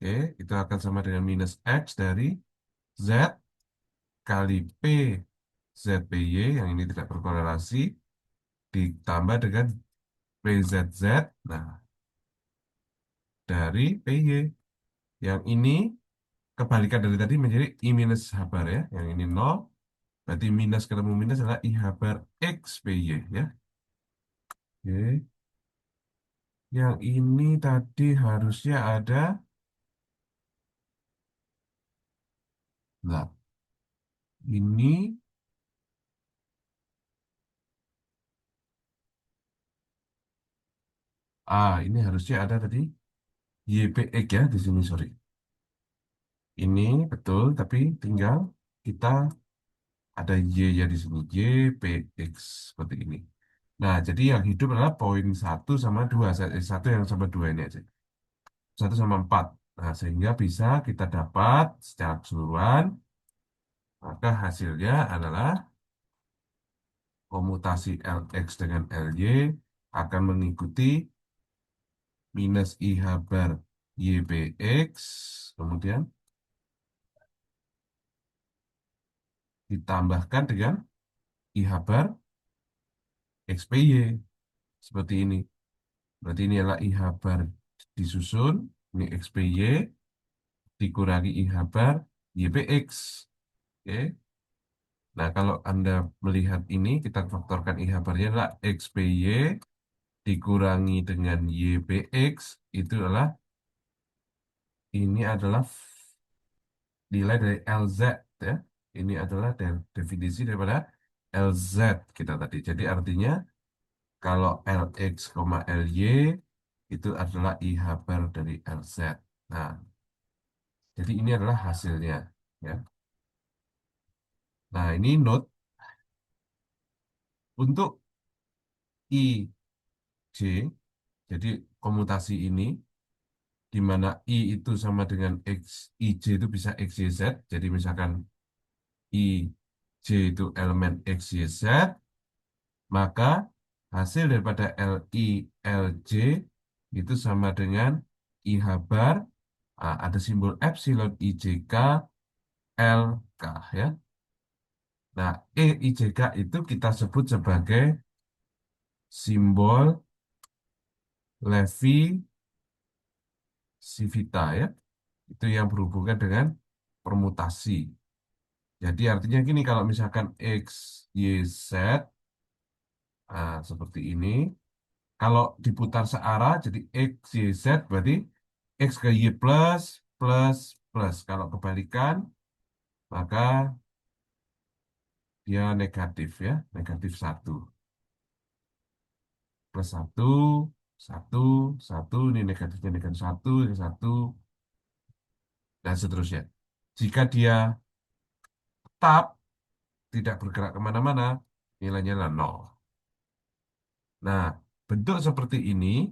Oke, itu akan sama dengan minus X dari Z kali P ZPY yang ini tidak berkorelasi ditambah dengan PZZ. Nah, dari PY yang ini kebalikan dari tadi menjadi I minus H bar ya. Yang ini nol. Berarti minus ketemu minus adalah I H bar X PY ya. Oke. Yang ini tadi harusnya ada. Nah, ini ini harusnya ada tadi YPX ya di sini sorry. Ini betul tapi tinggal kita ada Y ya di sini YPX seperti ini. Nah, jadi yang hidup adalah poin satu sama 2. Satu yang sama 2 ini aja. Satu sama 4. Nah, sehingga bisa kita dapat secara keseluruhan, maka hasilnya adalah komutasi LX dengan LY akan mengikuti minus IH bar YPX, kemudian ditambahkan dengan IH bar XPY. Seperti ini. Berarti ini adalah IH bar disusun, ini XPY, dikurangi IH bar YPX. Oke. Nah, kalau Anda melihat ini, kita faktorkan IH barnya adalah XPY dikurangi dengan YPX, itu adalah, ini adalah nilai dari LZ ya. Ini adalah definisi daripada LZ kita tadi. Jadi artinya kalau LX, LY itu adalah IH bar dari LZ. Nah, jadi ini adalah hasilnya ya. Nah, ini note untuk IJ. Jadi komutasi ini di mana I itu sama dengan X, IJ itu bisa XYZ. Jadi misalkan IJ itu elemen XYZ, maka hasil daripada LI, LJ itu sama dengan IH bar, ada simbol epsilon IJK, LK ya. Nah, EIJK itu kita sebut sebagai simbol Levi Civita ya. Itu yang berhubungan dengan permutasi. Jadi artinya gini, kalau misalkan X, Y, Z, seperti ini. Kalau diputar searah, jadi X, Y, Z, berarti X ke Y plus, plus, plus. Kalau kebalikan, maka dia negatif ya, negatif satu. Plus satu, satu, satu, ini negatifnya negatif satu, ini satu, dan seterusnya. Jika dia tetap tidak bergerak kemana-mana, nilainya adalah nol. Nah, bentuk seperti ini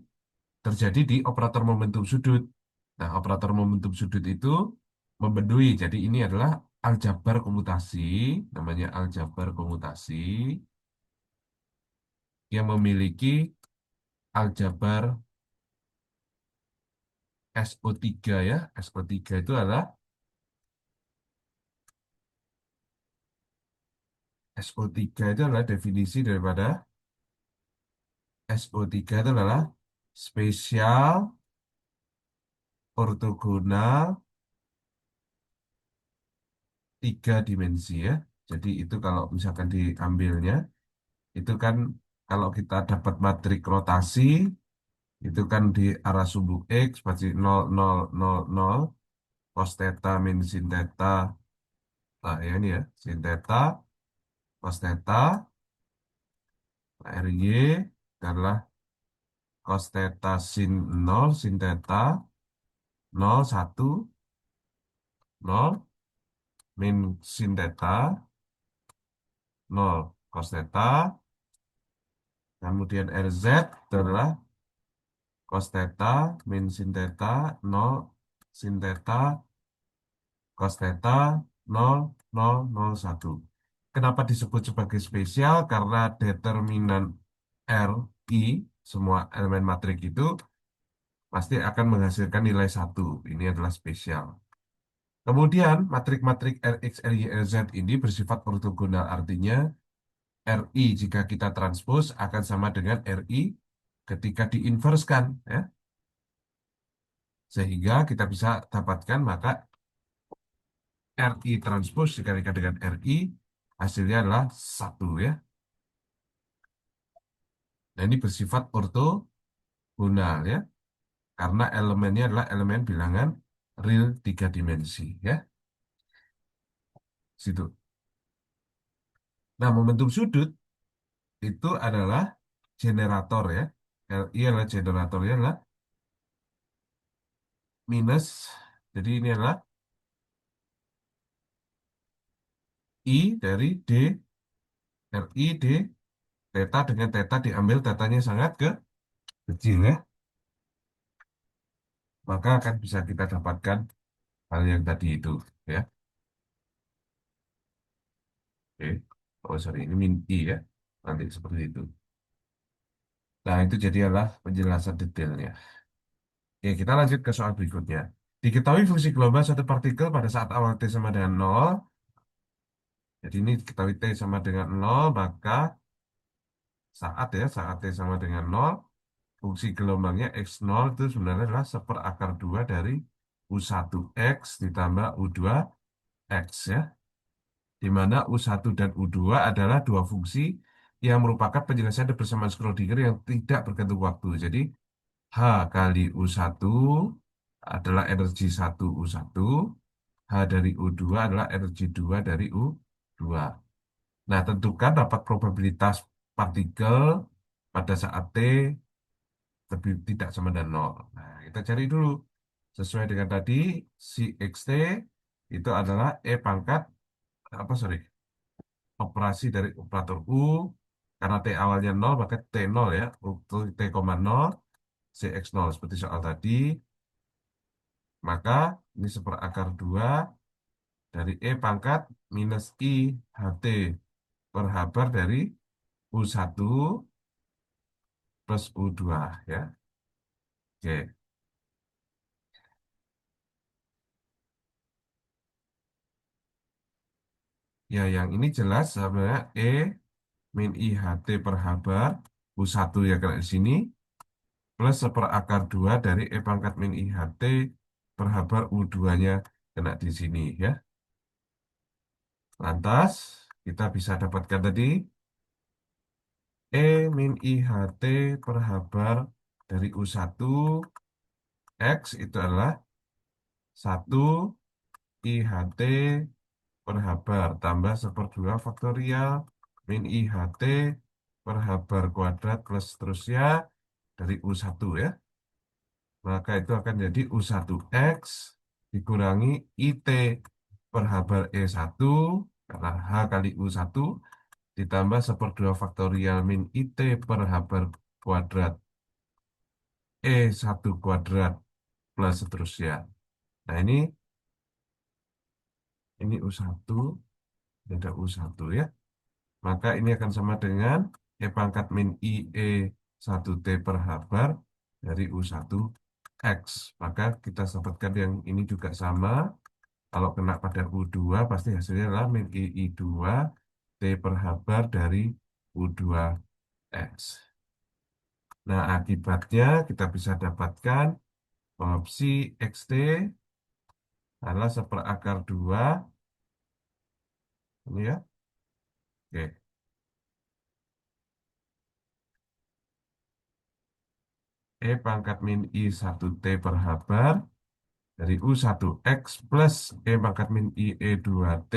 terjadi di operator momentum sudut. Nah, operator momentum sudut itu membendui. Jadi ini adalah aljabar komutasi, namanya aljabar komutasi yang memiliki aljabar SO3 ya. SO3 itu adalah SO3 itu adalah definisi daripada SO3 itu adalah spesial ortogonal tiga dimensi ya. Jadi itu kalau misalkan diambilnya, itu kan kalau kita dapat matrik rotasi, Itu kan di arah sumbu X pasti 0, 0, 0, 0. Cos theta min sin theta. Nah, ya ini ya. Sin theta, cos theta, RY adalah cos theta sin 0, sin theta, 0, 1, 0, min sin theta, 0, cos theta. Kemudian RZ adalah cos theta min sin theta 0 sin theta cos theta 0 0 0 1. Kenapa disebut sebagai spesial? Karena determinan R, I, semua elemen matrik itu pasti akan menghasilkan nilai satu. Ini adalah spesial. Kemudian matrik-matrik Rx, Ry, Rz ini bersifat ortogonal. Artinya Ri jika kita transpose akan sama dengan Ri ketika diinverskan. Ya. Sehingga kita bisa dapatkan maka Ri transpose dikalikan dengan Ri hasilnya adalah satu ya. Nah ini bersifat ortogonal ya. Karena elemennya adalah elemen bilangan real tiga dimensi ya. Situ. Nah momentum sudut itu adalah generator ya. Li adalah generatornya adalah minus. Jadi ini adalah I dari D Ri D theta dengan theta diambil tetanya sangat kecil ya. Maka akan bisa kita dapatkan hal yang tadi itu ya. Oke. Oh sorry, ini min I ya. Nanti seperti itu. Nah, itu jadi adalah penjelasan detailnya. Oke, kita lanjut ke soal berikutnya. Diketahui fungsi gelombang suatu partikel pada saat awal T sama dengan 0. Jadi ini diketahui T sama dengan 0, maka saat T sama dengan 0, fungsi gelombangnya X0 itu sebenarnya adalah seperakar 2 dari U1X ditambah U2X ya. Di mana U1 dan U2 adalah dua fungsi yang merupakan penyelesaian persamaan Schrödinger yang tidak bergantung waktu. Jadi H kali U1 adalah energi 1 U1, H dari U2 adalah energi 2 dari U2. Nah, tentukan dapat probabilitas partikel pada saat T lebih tidak sama dengan 0. Nah, kita cari dulu. Sesuai dengan tadi, si XT itu adalah E pangkat, apa sorry, operasi dari operator U, karena T awalnya 0, maka T0 ya, untuk T,0, CX0 seperti soal tadi, maka ini seperakar 2 dari E pangkat minus I HT per habar dari U1 plus U2 ya. Oke. Ya, yang ini jelas sebenarnya E min I HT per habar U1 ya kena di sini plus seperakar 2 dari E pangkat min I HT per habar U2-nya kena di sini ya. Lantas kita bisa dapatkan tadi E min IHT per habar dari U1 X itu adalah 1 IHT per habar tambah seperdua faktorial min IHT per habar kuadrat plus seterusnya dari U1 ya. Maka itu akan jadi U1X dikurangi IT per habar E1 karena H kali U1 ditambah seperdua faktorial min IT per habar kuadrat E1 kuadrat plus seterusnya. Nah ini U1, ada U1 ya. Maka ini akan sama dengan E pangkat min IE 1T per habar dari U1 X. Maka kita dapatkan yang ini juga sama. Kalau kena pada U2 pasti hasilnya adalah min II2 T per habar dari U2 X. Nah, akibatnya kita bisa dapatkan opsi XT adalah seperakar 2 ini ya. Oke. E pangkat min I 1T per H bar dari U1X plus E pangkat min I E2T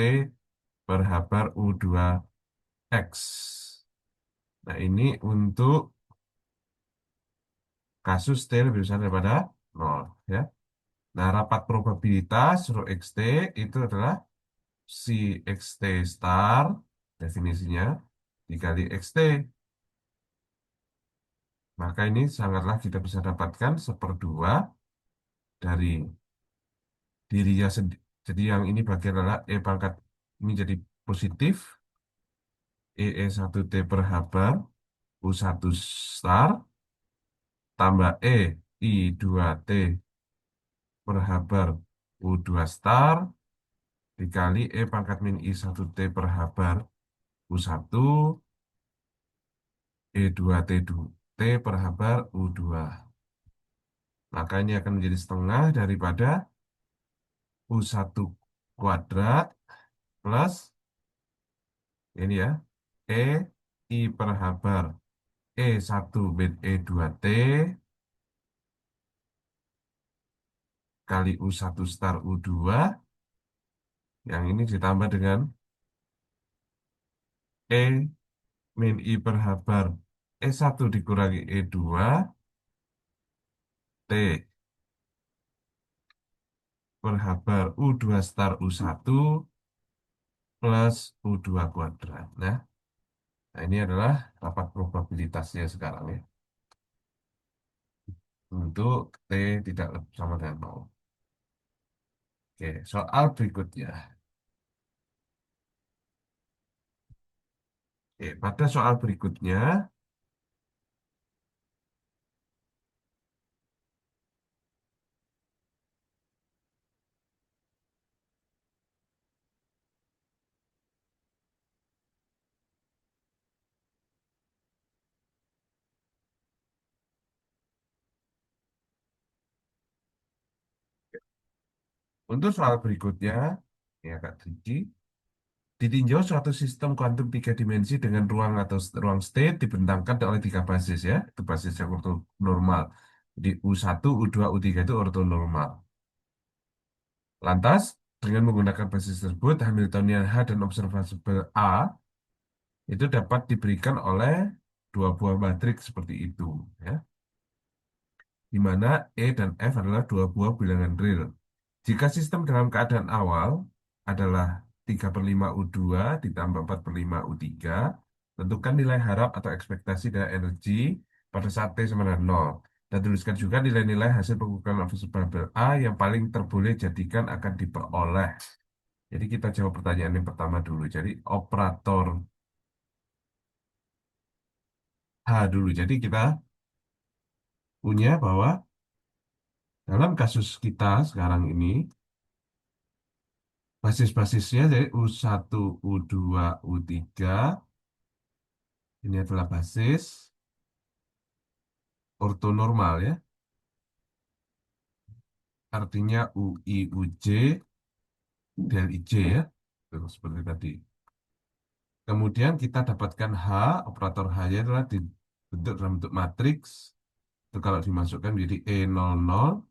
per H bar U2X. Nah, ini untuk kasus T lebih besar daripada 0. Ya. Nah, rapat probabilitas rho XT itu adalah si XT star, definisinya, dikali XT. Maka ini sangatlah kita bisa dapatkan seperdua dari dirinya sendiri. Jadi yang ini bagian adalah E pangkat ini jadi positif, E1T per H bar, U1 star, tambah I2T per H bar, U2 star, dikali E pangkat min I1T per H bar, U1, E2T per H bar, U2. Maka ini akan menjadi setengah daripada U1 kuadrat plus ini ya, E I per H bar E1 bit E2T kali U1 star U2 yang ini ditambah dengan E min I per H bar E1 dikurangi E2 T per H bar U2 star U1 plus U2 kuadrat. Nah, ini adalah rapat probabilitasnya sekarang ya. Untuk T tidak lebih sama dengan 0. Oke, soal berikutnya. Oke, pada soal berikutnya, untuk soal berikutnya, ya Kak Triki, ditinjau suatu sistem kuantum tiga dimensi dengan ruang atau ruang state dibentangkan oleh tiga basis ya. Itu basis yang ortonormal. Di U1, U2, U3 itu ortonormal. Lantas, dengan menggunakan basis tersebut, Hamiltonian H dan observable A itu dapat diberikan oleh dua buah matriks seperti itu. Ya. Di mana E dan F adalah dua buah bilangan real. Jika sistem dalam keadaan awal adalah 3 per 5 U2 ditambah 4 per 5 U3, tentukan nilai harap atau ekspektasi dari energi pada saat T sama dengan 0. Dan tuliskan juga nilai-nilai hasil pengukuran observable A yang paling terboleh jadikan akan diperoleh. Jadi kita jawab pertanyaan yang pertama dulu. Jadi operator H dulu. Jadi kita punya bahwa dalam kasus kita sekarang ini, basis-basisnya dari U1, U2, U3, ini adalah basis ortonormal ya. Artinya UI, UJ, del IJ ya. Terus seperti tadi. Kemudian kita dapatkan H, operator H-nya adalah dibentuk dalam bentuk matriks. Itu kalau dimasukkan menjadi E00,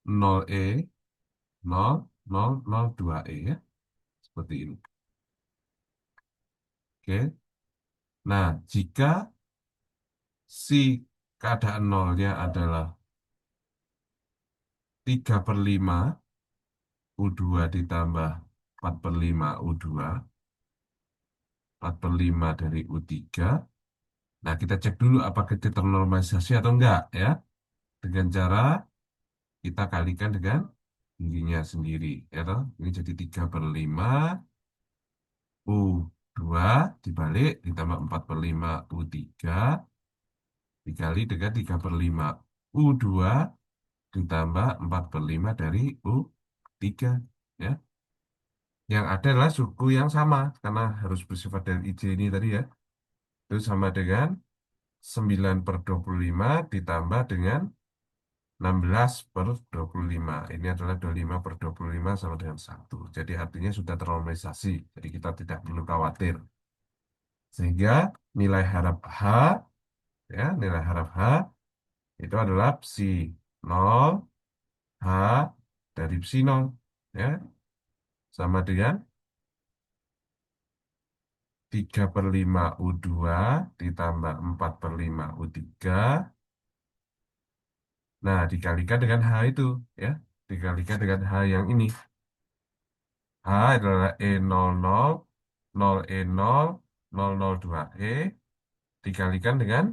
0E, 0, 0, 0, 2E ya. Seperti ini. Oke. Nah, jika si keadaan nolnya adalah 3 per 5 U2 ditambah 4 per 5 U2, 4 per 5 dari U3. Nah, kita cek dulu apakah itu ternormalisasi atau enggak ya. Dengan cara kita kalikan dengan dirinya sendiri. Ya toh? Ini jadi 3 per 5 U2 dibalik ditambah 4 per 5 U3 dikali dengan 3 per 5 U2 ditambah 4 per 5 dari U3. Ya. Yang ada adalah suku yang sama karena harus bersifat dari IJ ini tadi ya. Itu sama dengan 9 per 25 ditambah dengan 16 per 25. Ini adalah 25 per 25 sama dengan 1. Jadi artinya sudah ternormalisasi. Jadi kita tidak perlu khawatir. Sehingga nilai harap H ya, nilai harap H itu adalah psi nol H dari psi nol, ya, sama dengan 3/5 U2 ditambah 4/5 U3. Nah, dikalikan dengan H itu, ya. Dikalikan dengan H yang ini. H adalah E00, 0E0, 002E, dikalikan dengan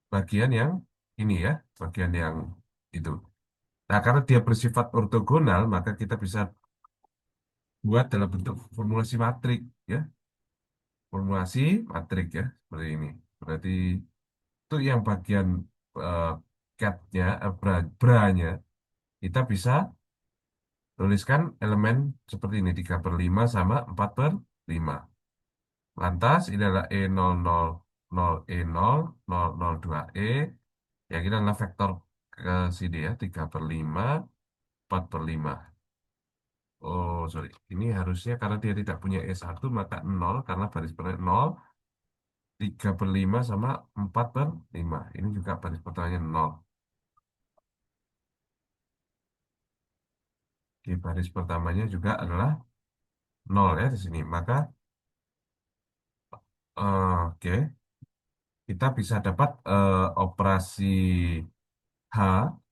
bagian yang ini ya, bagian yang itu. Nah, karena dia bersifat ortogonal, maka kita bisa buat dalam bentuk formulasi matrik, ya. Formulasi matrik ya, seperti ini. Berarti itu yang bagian eh, cat-nya, bra-nya, kita bisa tuliskan elemen seperti ini, 3/5 sama 4/5. Lantas ini adalah E00, 0E0, 002E. Yang ini adalah vektor ke sini ya, 3/5, 4/5. Oh, sorry. Ini harusnya karena dia tidak punya E1, maka 0, karena baris pertanyaan 0, 3/5 sama 4/5. Ini juga baris pertanyaan 0. Di baris pertamanya juga adalah 0 ya di sini. Maka, oke, kita bisa dapat operasi H,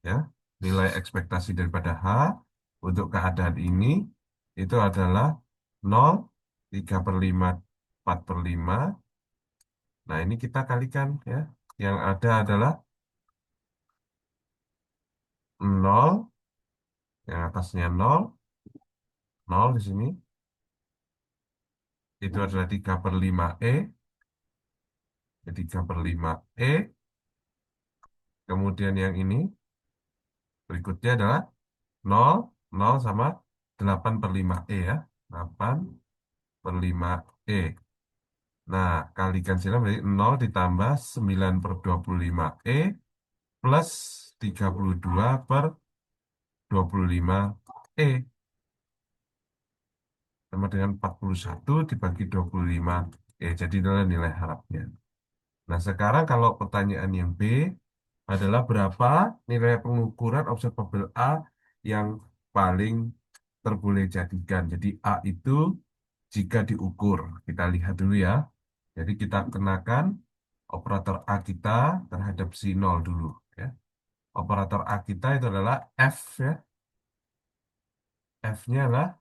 ya, nilai ekspektasi daripada H untuk keadaan ini itu adalah 0, 3/5, 4/5. Nah, ini kita kalikan ya. Yang ada adalah 0, yang atasnya 0, 0 di sini. Itu adalah 3/5E, 3/5E. Kemudian yang ini berikutnya adalah 0, 0 sama 8/5E ya. 8/5E. Nah, kalikan sini berarti 0 ditambah 9/25E plus 32/25E sama dengan 41 dibagi 25. Jadi itulah nilai harapnya. Nah, sekarang kalau pertanyaan yang B adalah berapa nilai pengukuran observable A yang paling terboleh jadikan. Jadi A itu jika diukur. Kita lihat dulu ya. Jadi kita kenakan operator A kita terhadap si nol dulu, ya. Operator A kita itu adalah F ya. F-nya adalah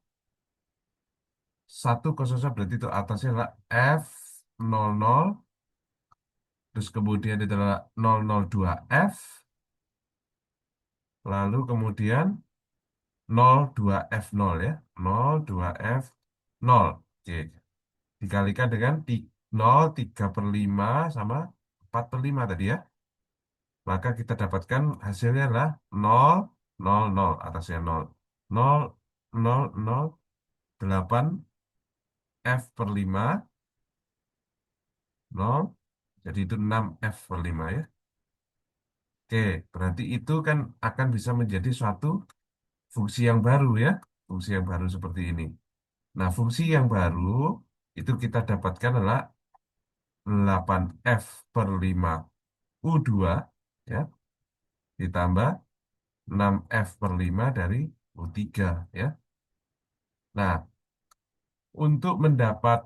101, berarti itu atasnya adalah F00, terus kemudian itu adalah 002F, lalu kemudian 02F0 ya. 02F0. Oke. Dikalikan dengan 0, 3/5 sama 4/5 tadi ya. Maka kita dapatkan hasilnya adalah 0, 0, 0, atasnya 0. 0, 0, 0, 8 F/5, 0. Jadi itu 6 F/5 ya. Oke, berarti itu kan akan bisa menjadi suatu fungsi yang baru ya. Fungsi yang baru seperti ini. Nah, fungsi yang baru itu kita dapatkan adalah 8F/5 U2 ya, ditambah 6F/5 dari U3 ya. Nah, untuk mendapat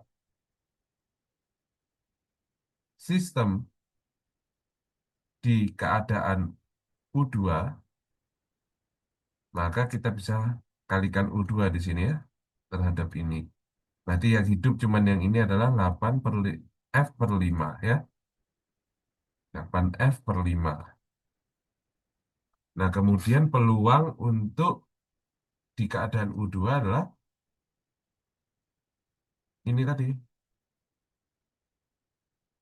sistem di keadaan U2, maka kita bisa kalikan U2 di sini ya terhadap ini. Berarti yang hidup cuman yang ini adalah 8F/5 ya. 8F/5. Nah, kemudian peluang untuk di keadaan U2 adalah ini tadi.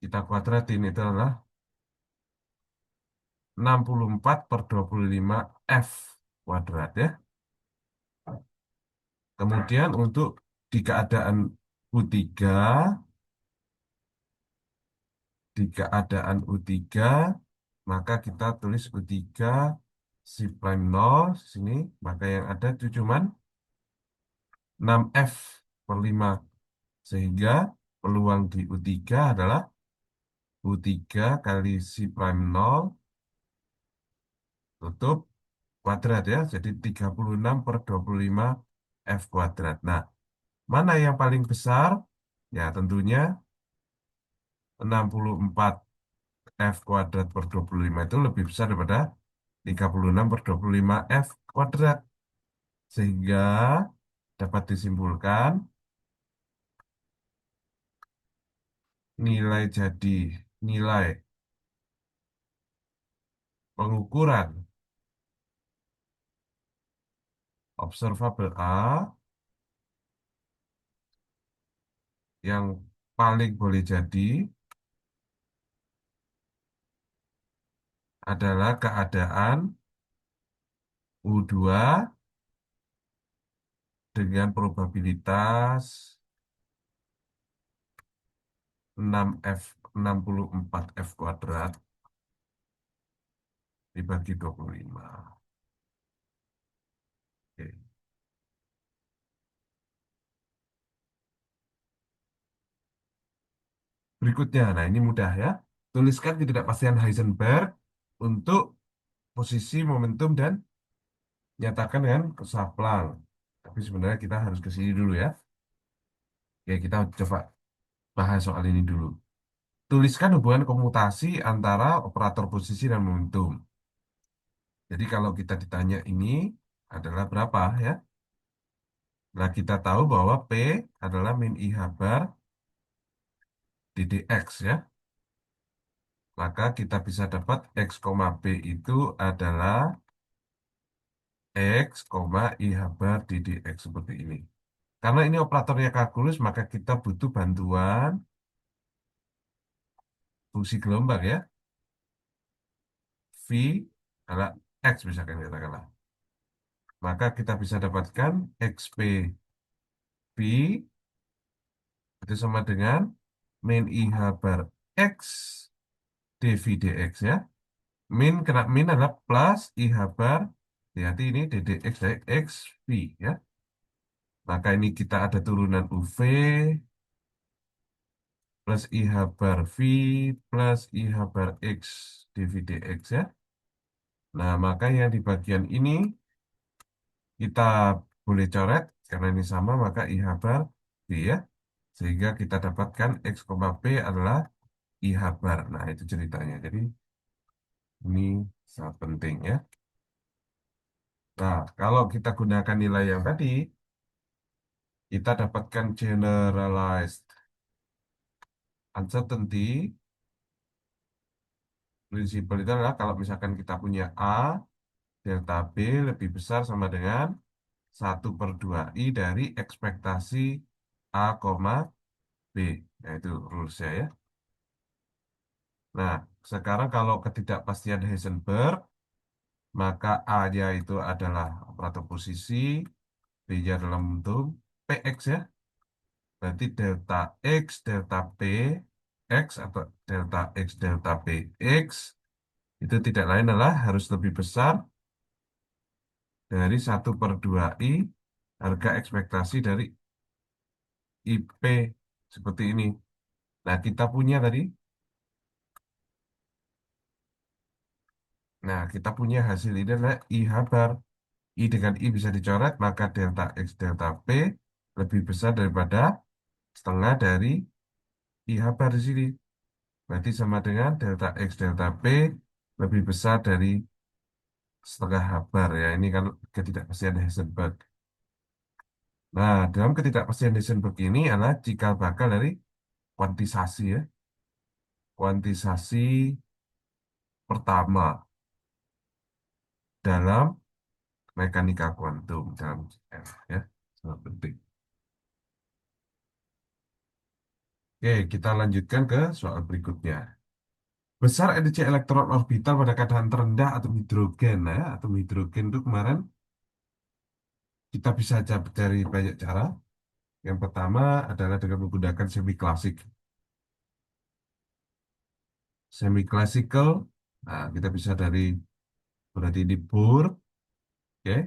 Kita kuadratin itu adalah 64/25 F kuadrat ya. Kemudian untuk di keadaan U3, di keadaan U3, maka kita tulis U3 si prime 0 sini, maka yang ada itu cuman 6F/5. Sehingga peluang di U3 adalah U3 kali si prime nol tutup kuadrat ya. Jadi 36 per 25 F kuadrat. Nah, mana yang paling besar? Ya, tentunya 64 F kuadrat per 25 itu lebih besar daripada 36 per 25 F kuadrat. Sehingga dapat disimpulkan nilai jadi nilai pengukuran observable A yang paling boleh jadi adalah keadaan U2 dengan probabilitas 6F 64 F kuadrat dibagi 25. Oke. Berikutnya, nah ini mudah ya. Tuliskan ketidakpastian Heisenberg untuk posisi momentum dan nyatakan dengan kesaplang. Tapi sebenarnya kita harus ke sini dulu ya. Oke, kita coba bahas soal ini dulu. Tuliskan hubungan komutasi antara operator posisi dan momentum. Jadi kalau kita ditanya ini adalah berapa ya? Nah, kita tahu bahwa P adalah min I bar ddx ya. Maka kita bisa dapat X, P itu adalah X, I bar ddx seperti ini. Karena ini operatornya kalkulus, maka kita butuh bantuan fungsi gelombang ya. V adalah X misalkan katakanlah. Maka kita bisa dapatkan XP V itu sama dengan min IH bar X dV dx ya. Min kena min adalah plus IH bar, berarti ini ddx dari X V ya. Maka ini kita ada turunan UV plus IH bar V plus IH bar X dV dx ya. Nah, maka yang di bagian ini kita boleh coret karena ini sama maka IH bar V ya. Sehingga kita dapatkan X, P adalah IH bar. Nah, itu ceritanya. Jadi ini sangat penting ya. Nah, kalau kita gunakan nilai yang tadi, kita dapatkan generalized uncertainty. Prinsipal itu adalah kalau misalkan kita punya A, delta B lebih besar sama dengan 1/2I dari ekspektasi A, B. Nah, itu rules-nya ya. Nah, sekarang kalau ketidakpastian Heisenberg, maka A-nya itu adalah operator posisi, B-nya adalah momentum, PX ya. Berarti delta X, delta P, X atau delta X, delta P, X itu tidak lain adalah harus lebih besar dari 1/2I harga ekspektasi dari IP seperti ini. Nah, kita punya tadi. Nah, kita punya hasil ini adalah IH bar. I dengan I bisa dicoret, maka delta X, delta P lebih besar daripada setengah dari IH bar di sini. Berarti sama dengan delta X, delta P lebih besar dari setengah H bar ya. Ini kan ketidakpastian Heisenberg. Nah, dalam ketidakpastian Heisenberg ini adalah cikal bakal dari kuantisasi ya. Kuantisasi pertama dalam mekanika kuantum dalam CF ya. Sangat penting. Oke, kita lanjutkan ke soal berikutnya. Besar energi elektron orbital pada keadaan terendah atom hidrogen. Nah, ya, atom hidrogen itu kemarin kita bisa cari banyak cara. Yang pertama adalah dengan menggunakan semi klasik. Semi classical, nah kita bisa dari berarti ini Bohr, oke.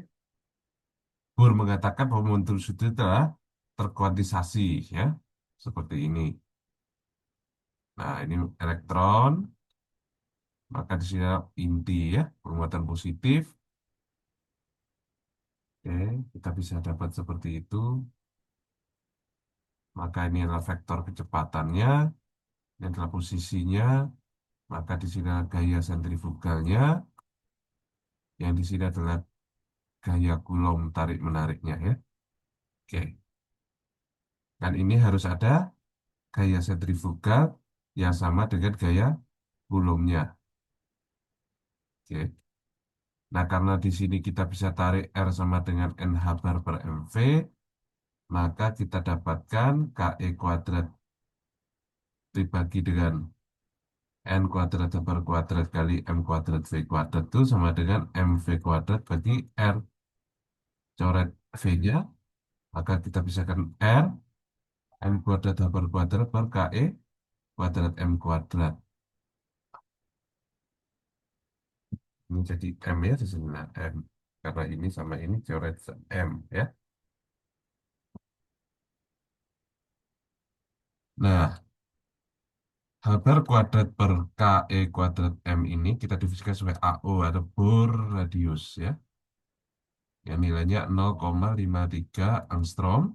Bohr mengatakan bahwa momentum studi telah terkuantisasi, ya, seperti ini. Nah, ini elektron, maka di sini inti ya, penguatan positif. Oke, kita bisa dapat seperti itu. Maka ini adalah vektor kecepatannya, ini adalah posisinya, maka di sini adalah gaya sentrifugalnya, yang di sini adalah gaya Coulomb tarik-menariknya ya. Oke, dan ini harus ada gaya sentrifugal yang sama dengan gaya Coulombnya. Oke. Nah, karena di sini kita bisa tarik R sama dengan NH bar per MV, maka kita dapatkan KE kuadrat dibagi dengan N kuadrat per kuadrat kali M kuadrat V kuadrat itu sama dengan MV kuadrat bagi R. Coret V-nya, maka kita pisahkan R, N kuadrat per kuadrat per KE kuadrat M kuadrat. Ini jadi M ya di sini. Nah, M. Karena ini sama ini coret M ya. Nah, H bar kuadrat per KE kuadrat M ini kita definisikan sebagai AO atau bor radius ya. Yang nilainya 0,53 angstrom.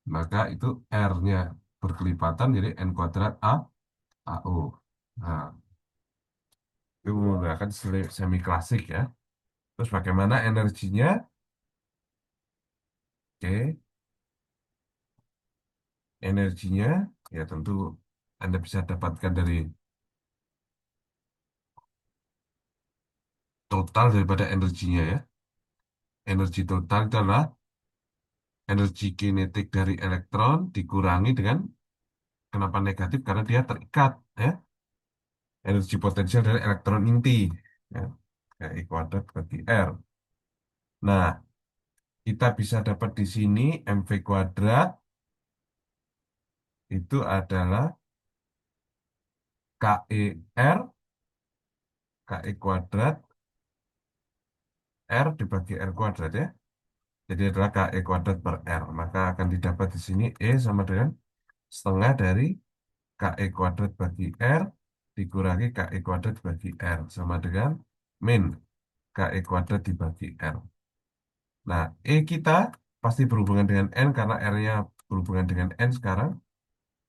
Maka itu R-nya berkelipatan jadi N kuadrat AO. Nah, itu menggunakan semi klasik ya. Terus bagaimana energinya? Oke, energinya ya tentu Anda bisa dapatkan dari total daripada energinya ya. Energi total itu adalah energi kinetik dari elektron dikurangi dengan kenapa negatif karena dia terikat ya. Energi potensial dari elektron inti ya. I kuadrat bagi R. Nah, kita bisa dapat di sini MV kuadrat itu adalah KER, KE kuadrat, R dibagi R kuadrat ya. Jadi adalah KE kuadrat per R. Maka akan didapat di sini E sama dengan setengah dari KE kuadrat bagi R dikurangi KE kuadrat bagi R. Sama dengan min KE kuadrat dibagi R. Nah, E kita pasti berhubungan dengan N karena R-nya berhubungan dengan N sekarang.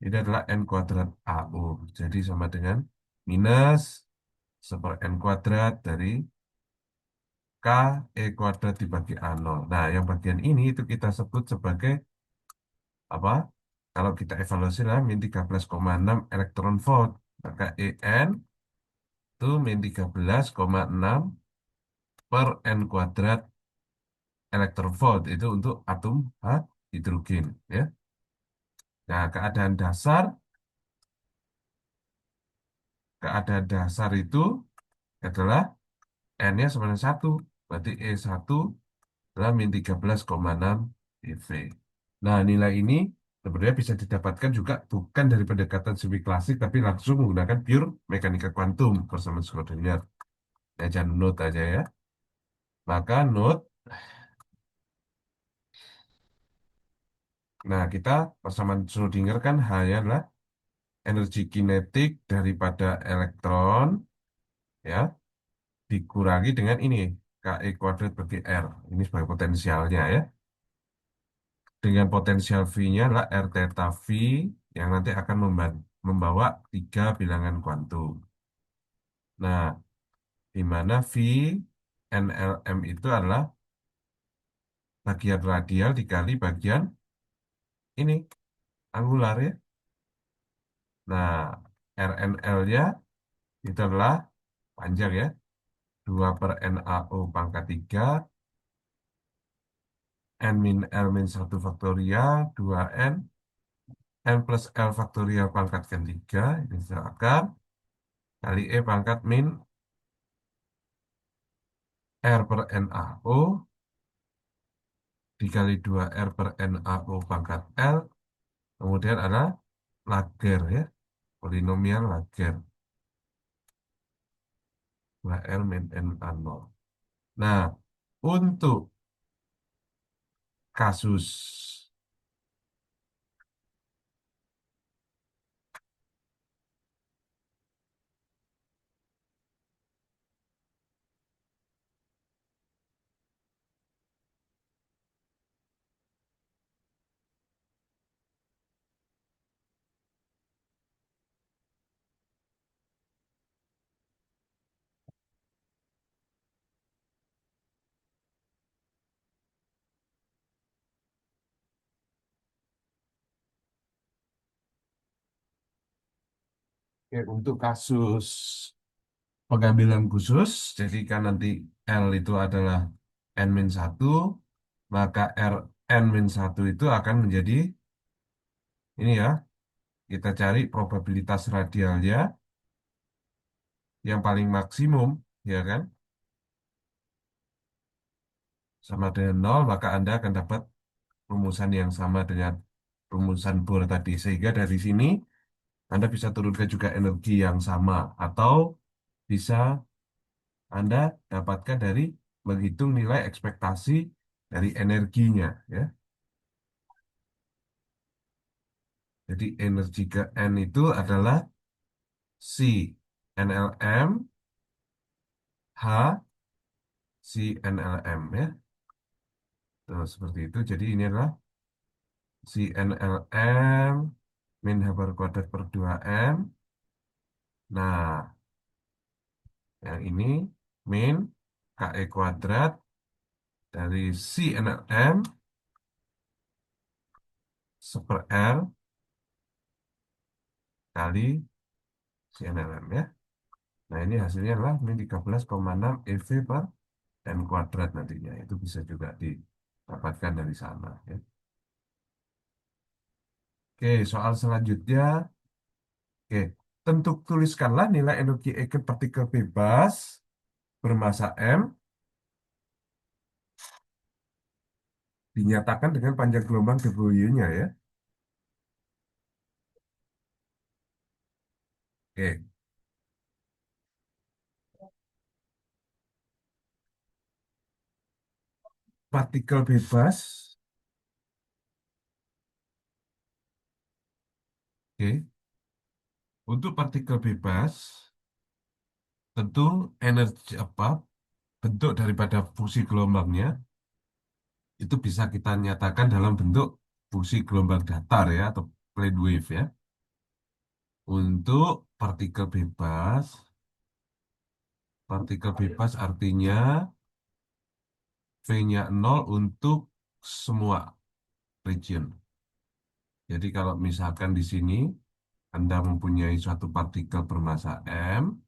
Ini adalah N kuadrat AU. Jadi sama dengan minus seper N kuadrat dari K E kuadrat dibagi A0. Nah, yang bagian ini itu kita sebut sebagai apa? Kalau kita evaluasi lah min 13,6 elektron volt. Maka EN itu min 13,6 per N kuadrat elektron volt. Itu untuk atom hidrogen. Ya. Nah, keadaan dasar itu adalah N-nya sama dengan 1. Berarti E1 adalah min 13,6 eV. Nah, nilai ini sebenarnya bisa didapatkan juga bukan dari pendekatan semi klasik, tapi langsung menggunakan pure mekanika kuantum bersama Schrödinger. Ya, jangan note aja ya. Maka note, nah kita bersama Schrödinger kan hanya adalah energi kinetik daripada elektron, ya, dikurangi dengan ini, KE kuadrat bagi R. Ini sebagai potensialnya ya. Dengan potensial V-nya adalah R theta V yang nanti akan membawa tiga bilangan kuantum. Nah, di mana V NLM itu adalah bagian radial dikali bagian ini, angular ya. Nah, RNL-nya itu adalah panjang ya, 2 per NaO pangkat 3, N min L min 1 faktorial, 2N, N plus L faktorial pangkat ketiga, ini misalkan, kali E pangkat min R per NaO, dikali 2R per NaO pangkat L, kemudian ada Lager ya, polinomial Lager, 2R min N0. Nah, untuk kasus Oke, untuk kasus pengambilan khusus, jadi kan nanti L itu adalah N-1, maka R N-1 itu akan menjadi, ini ya, kita cari probabilitas radialnya yang paling maksimum, ya kan, sama dengan nol, maka Anda akan dapat rumusan yang sama dengan rumusan Bohr tadi. Sehingga dari sini Anda bisa turunkan juga energi yang sama, atau bisa Anda dapatkan dari menghitung nilai ekspektasi dari energinya, ya. Jadi energi ke N itu adalah C NLM H C NLM, ya. Tuh, seperti itu. Jadi ini adalah C NLM min H bar kuadrat per 2M. Nah, yang ini min KE kuadrat dari C NLM seper R kali C NLM, ya. Nah, ini hasilnya adalah min 13,6 EV per N kuadrat nantinya. Itu bisa juga didapatkan dari sana, ya. Oke, soal selanjutnya. Oke, tuliskanlah nilai energi Eigen partikel bebas bermassa M dinyatakan dengan panjang gelombang de Broglie-nya, ya. Oke, partikel bebas. Oke, untuk partikel bebas tentu energi apa bentuk daripada fungsi gelombangnya itu bisa kita nyatakan dalam bentuk fungsi gelombang datar, ya, atau plane wave, ya. Untuk partikel bebas artinya V-nya 0 untuk semua region. Jadi kalau misalkan di sini Anda mempunyai suatu partikel bermassa M,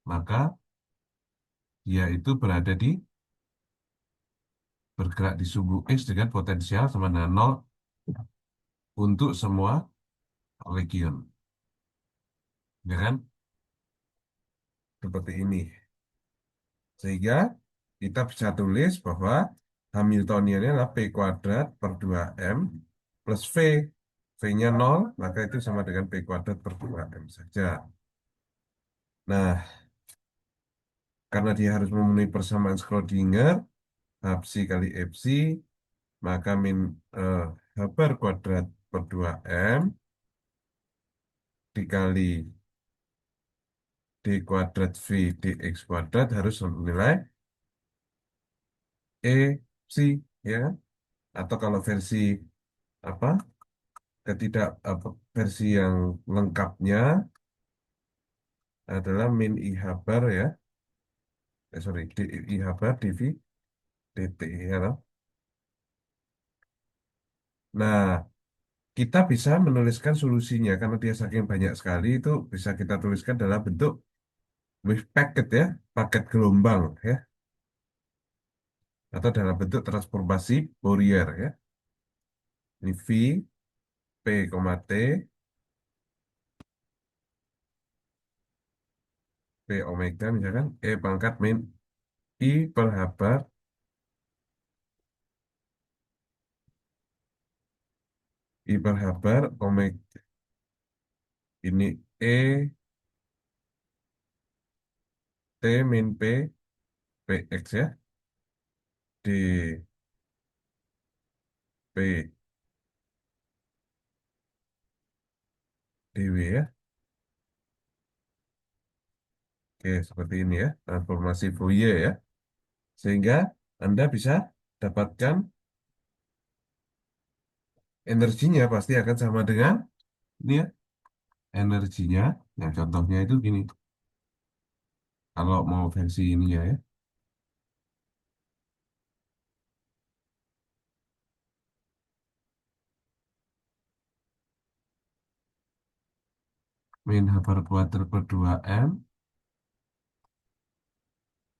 maka dia itu bergerak di sumbu X dengan potensial sama dengan 0 untuk semua region. Ya kan? Seperti ini. Sehingga kita bisa tulis bahwa Hamiltoniannya adalah P kuadrat per 2M plus V. V-nya 0, maka itu sama dengan P kuadrat per 2M saja. Nah, karena dia harus memenuhi persamaan Schrödinger, Hapsi kali Epsi, maka min eh, H bar kuadrat per 2M dikali D kuadrat V dx kuadrat harus nilai E psi, ya kan? Atau kalau versi apa versi yang lengkapnya adalah min I H bar, ya, sorry, I H bar dV dt, ya kan? Nah, kita bisa menuliskan solusinya karena dia saking banyak sekali, itu bisa kita tuliskan dalam bentuk wave packet, ya, paket gelombang, ya, atau dalam bentuk transformasi Fourier, ya. Ini V P, T P omega misalkan E pangkat min I per H bar I per H bar omega ini E T min P PX, ya, D P dW, ya. Oke, seperti ini, ya, transformasi Fourier, ya. Sehingga Anda bisa dapatkan energinya pasti akan sama dengan ini, ya, energinya. Yang contohnya itu gini. Kalau mau versi ini, ya, ya. Min H bar kuadrat per 2M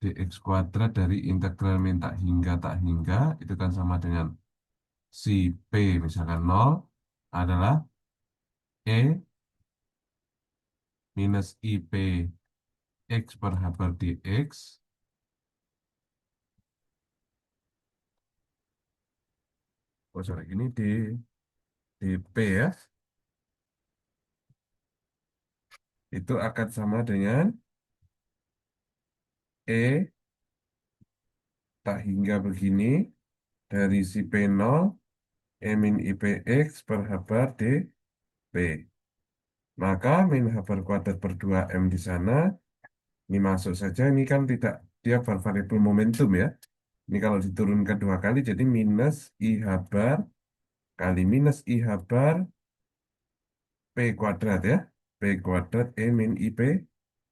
dx kuadrat dari integral min tak hingga itu kan sama dengan si P misalkan 0 adalah E minus IP X per H bar dx. Oh sorry, ini di P ya. Itu akan sama dengan E tak hingga begini dari si P0 E min IPX per H bar dP. Maka min H bar kuadrat per 2M di sana, ini masuk saja, ini kan tidak, dia variabel momentum ya. Ini kalau diturunkan dua kali, jadi minus IH bar kali minus IH bar P kuadrat ya. P kuadrat E min IP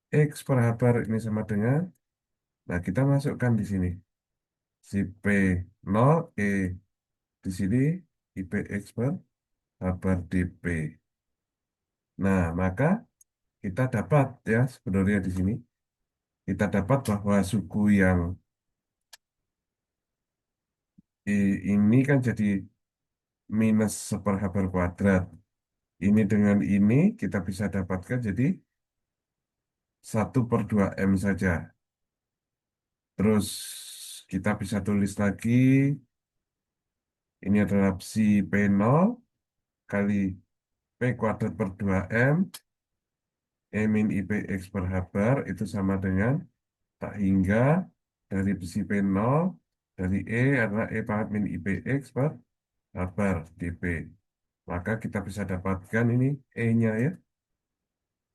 X per H bar ini sama dengan, nah kita masukkan di sini. Si P0 E di sini IPX per H bar dP. Nah, maka kita dapat ya sebenarnya di sini kita dapat bahwa suku yang ini kan jadi minus seperhabar kuadrat. Ini dengan ini kita bisa dapatkan jadi 1/2M saja. Terus kita bisa tulis lagi ini adalah si P0 kali P kuadrat per 2M E min IPX per H bar itu sama dengan tak hingga dari besi P0 dari E adalah E pangkat min IPX per H bar dP. Maka kita bisa dapatkan ini E-nya ya.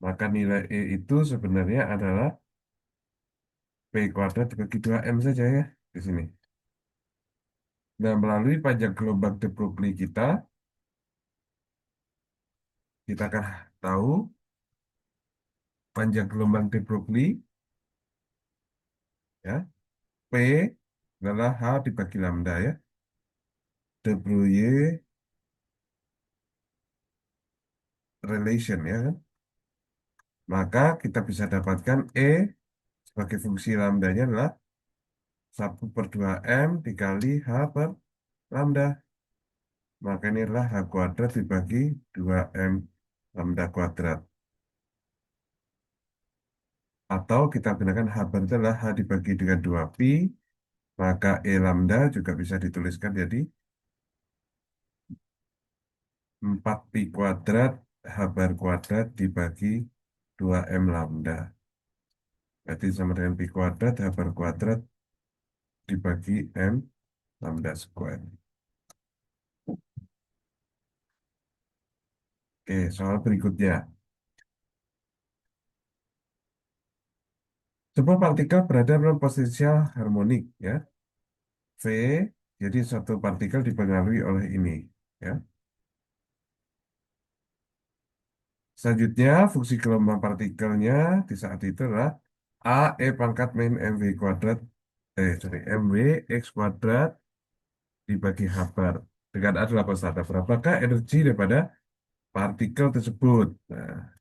Maka nilai E itu sebenarnya adalah P kuadrat dibagi 2M saja ya di sini. Nah, melalui panjang gelombang de Broglie kita akan tahu panjang gelombang de Broglie ya. P adalah H dibagi lambda ya. De Broglie relation ya kan. Maka kita bisa dapatkan E sebagai fungsi lambdanya adalah 1/2M dikali H per lambda. Maka ini adalah H kuadrat dibagi 2M lambda kuadrat. Atau kita gunakan H bar itu adalah H dibagi dengan 2pi. Maka E lambda juga bisa dituliskan jadi 4pi kuadrat H bar kuadrat dibagi 2M lambda. Berarti sama dengan pi kuadrat H bar kuadrat dibagi M lambda square. Oke, soal berikutnya. Sebuah partikel berada dalam potensial harmonik, ya. V, jadi suatu partikel dipengaruhi oleh ini, ya. Selanjutnya, fungsi gelombang partikelnya di saat itu adalah A, E pangkat min MV kuadrat, MV X kuadrat dibagi H bar. Dengan A adalah konstanta. Berapakah energi daripada partikel tersebut? Nah,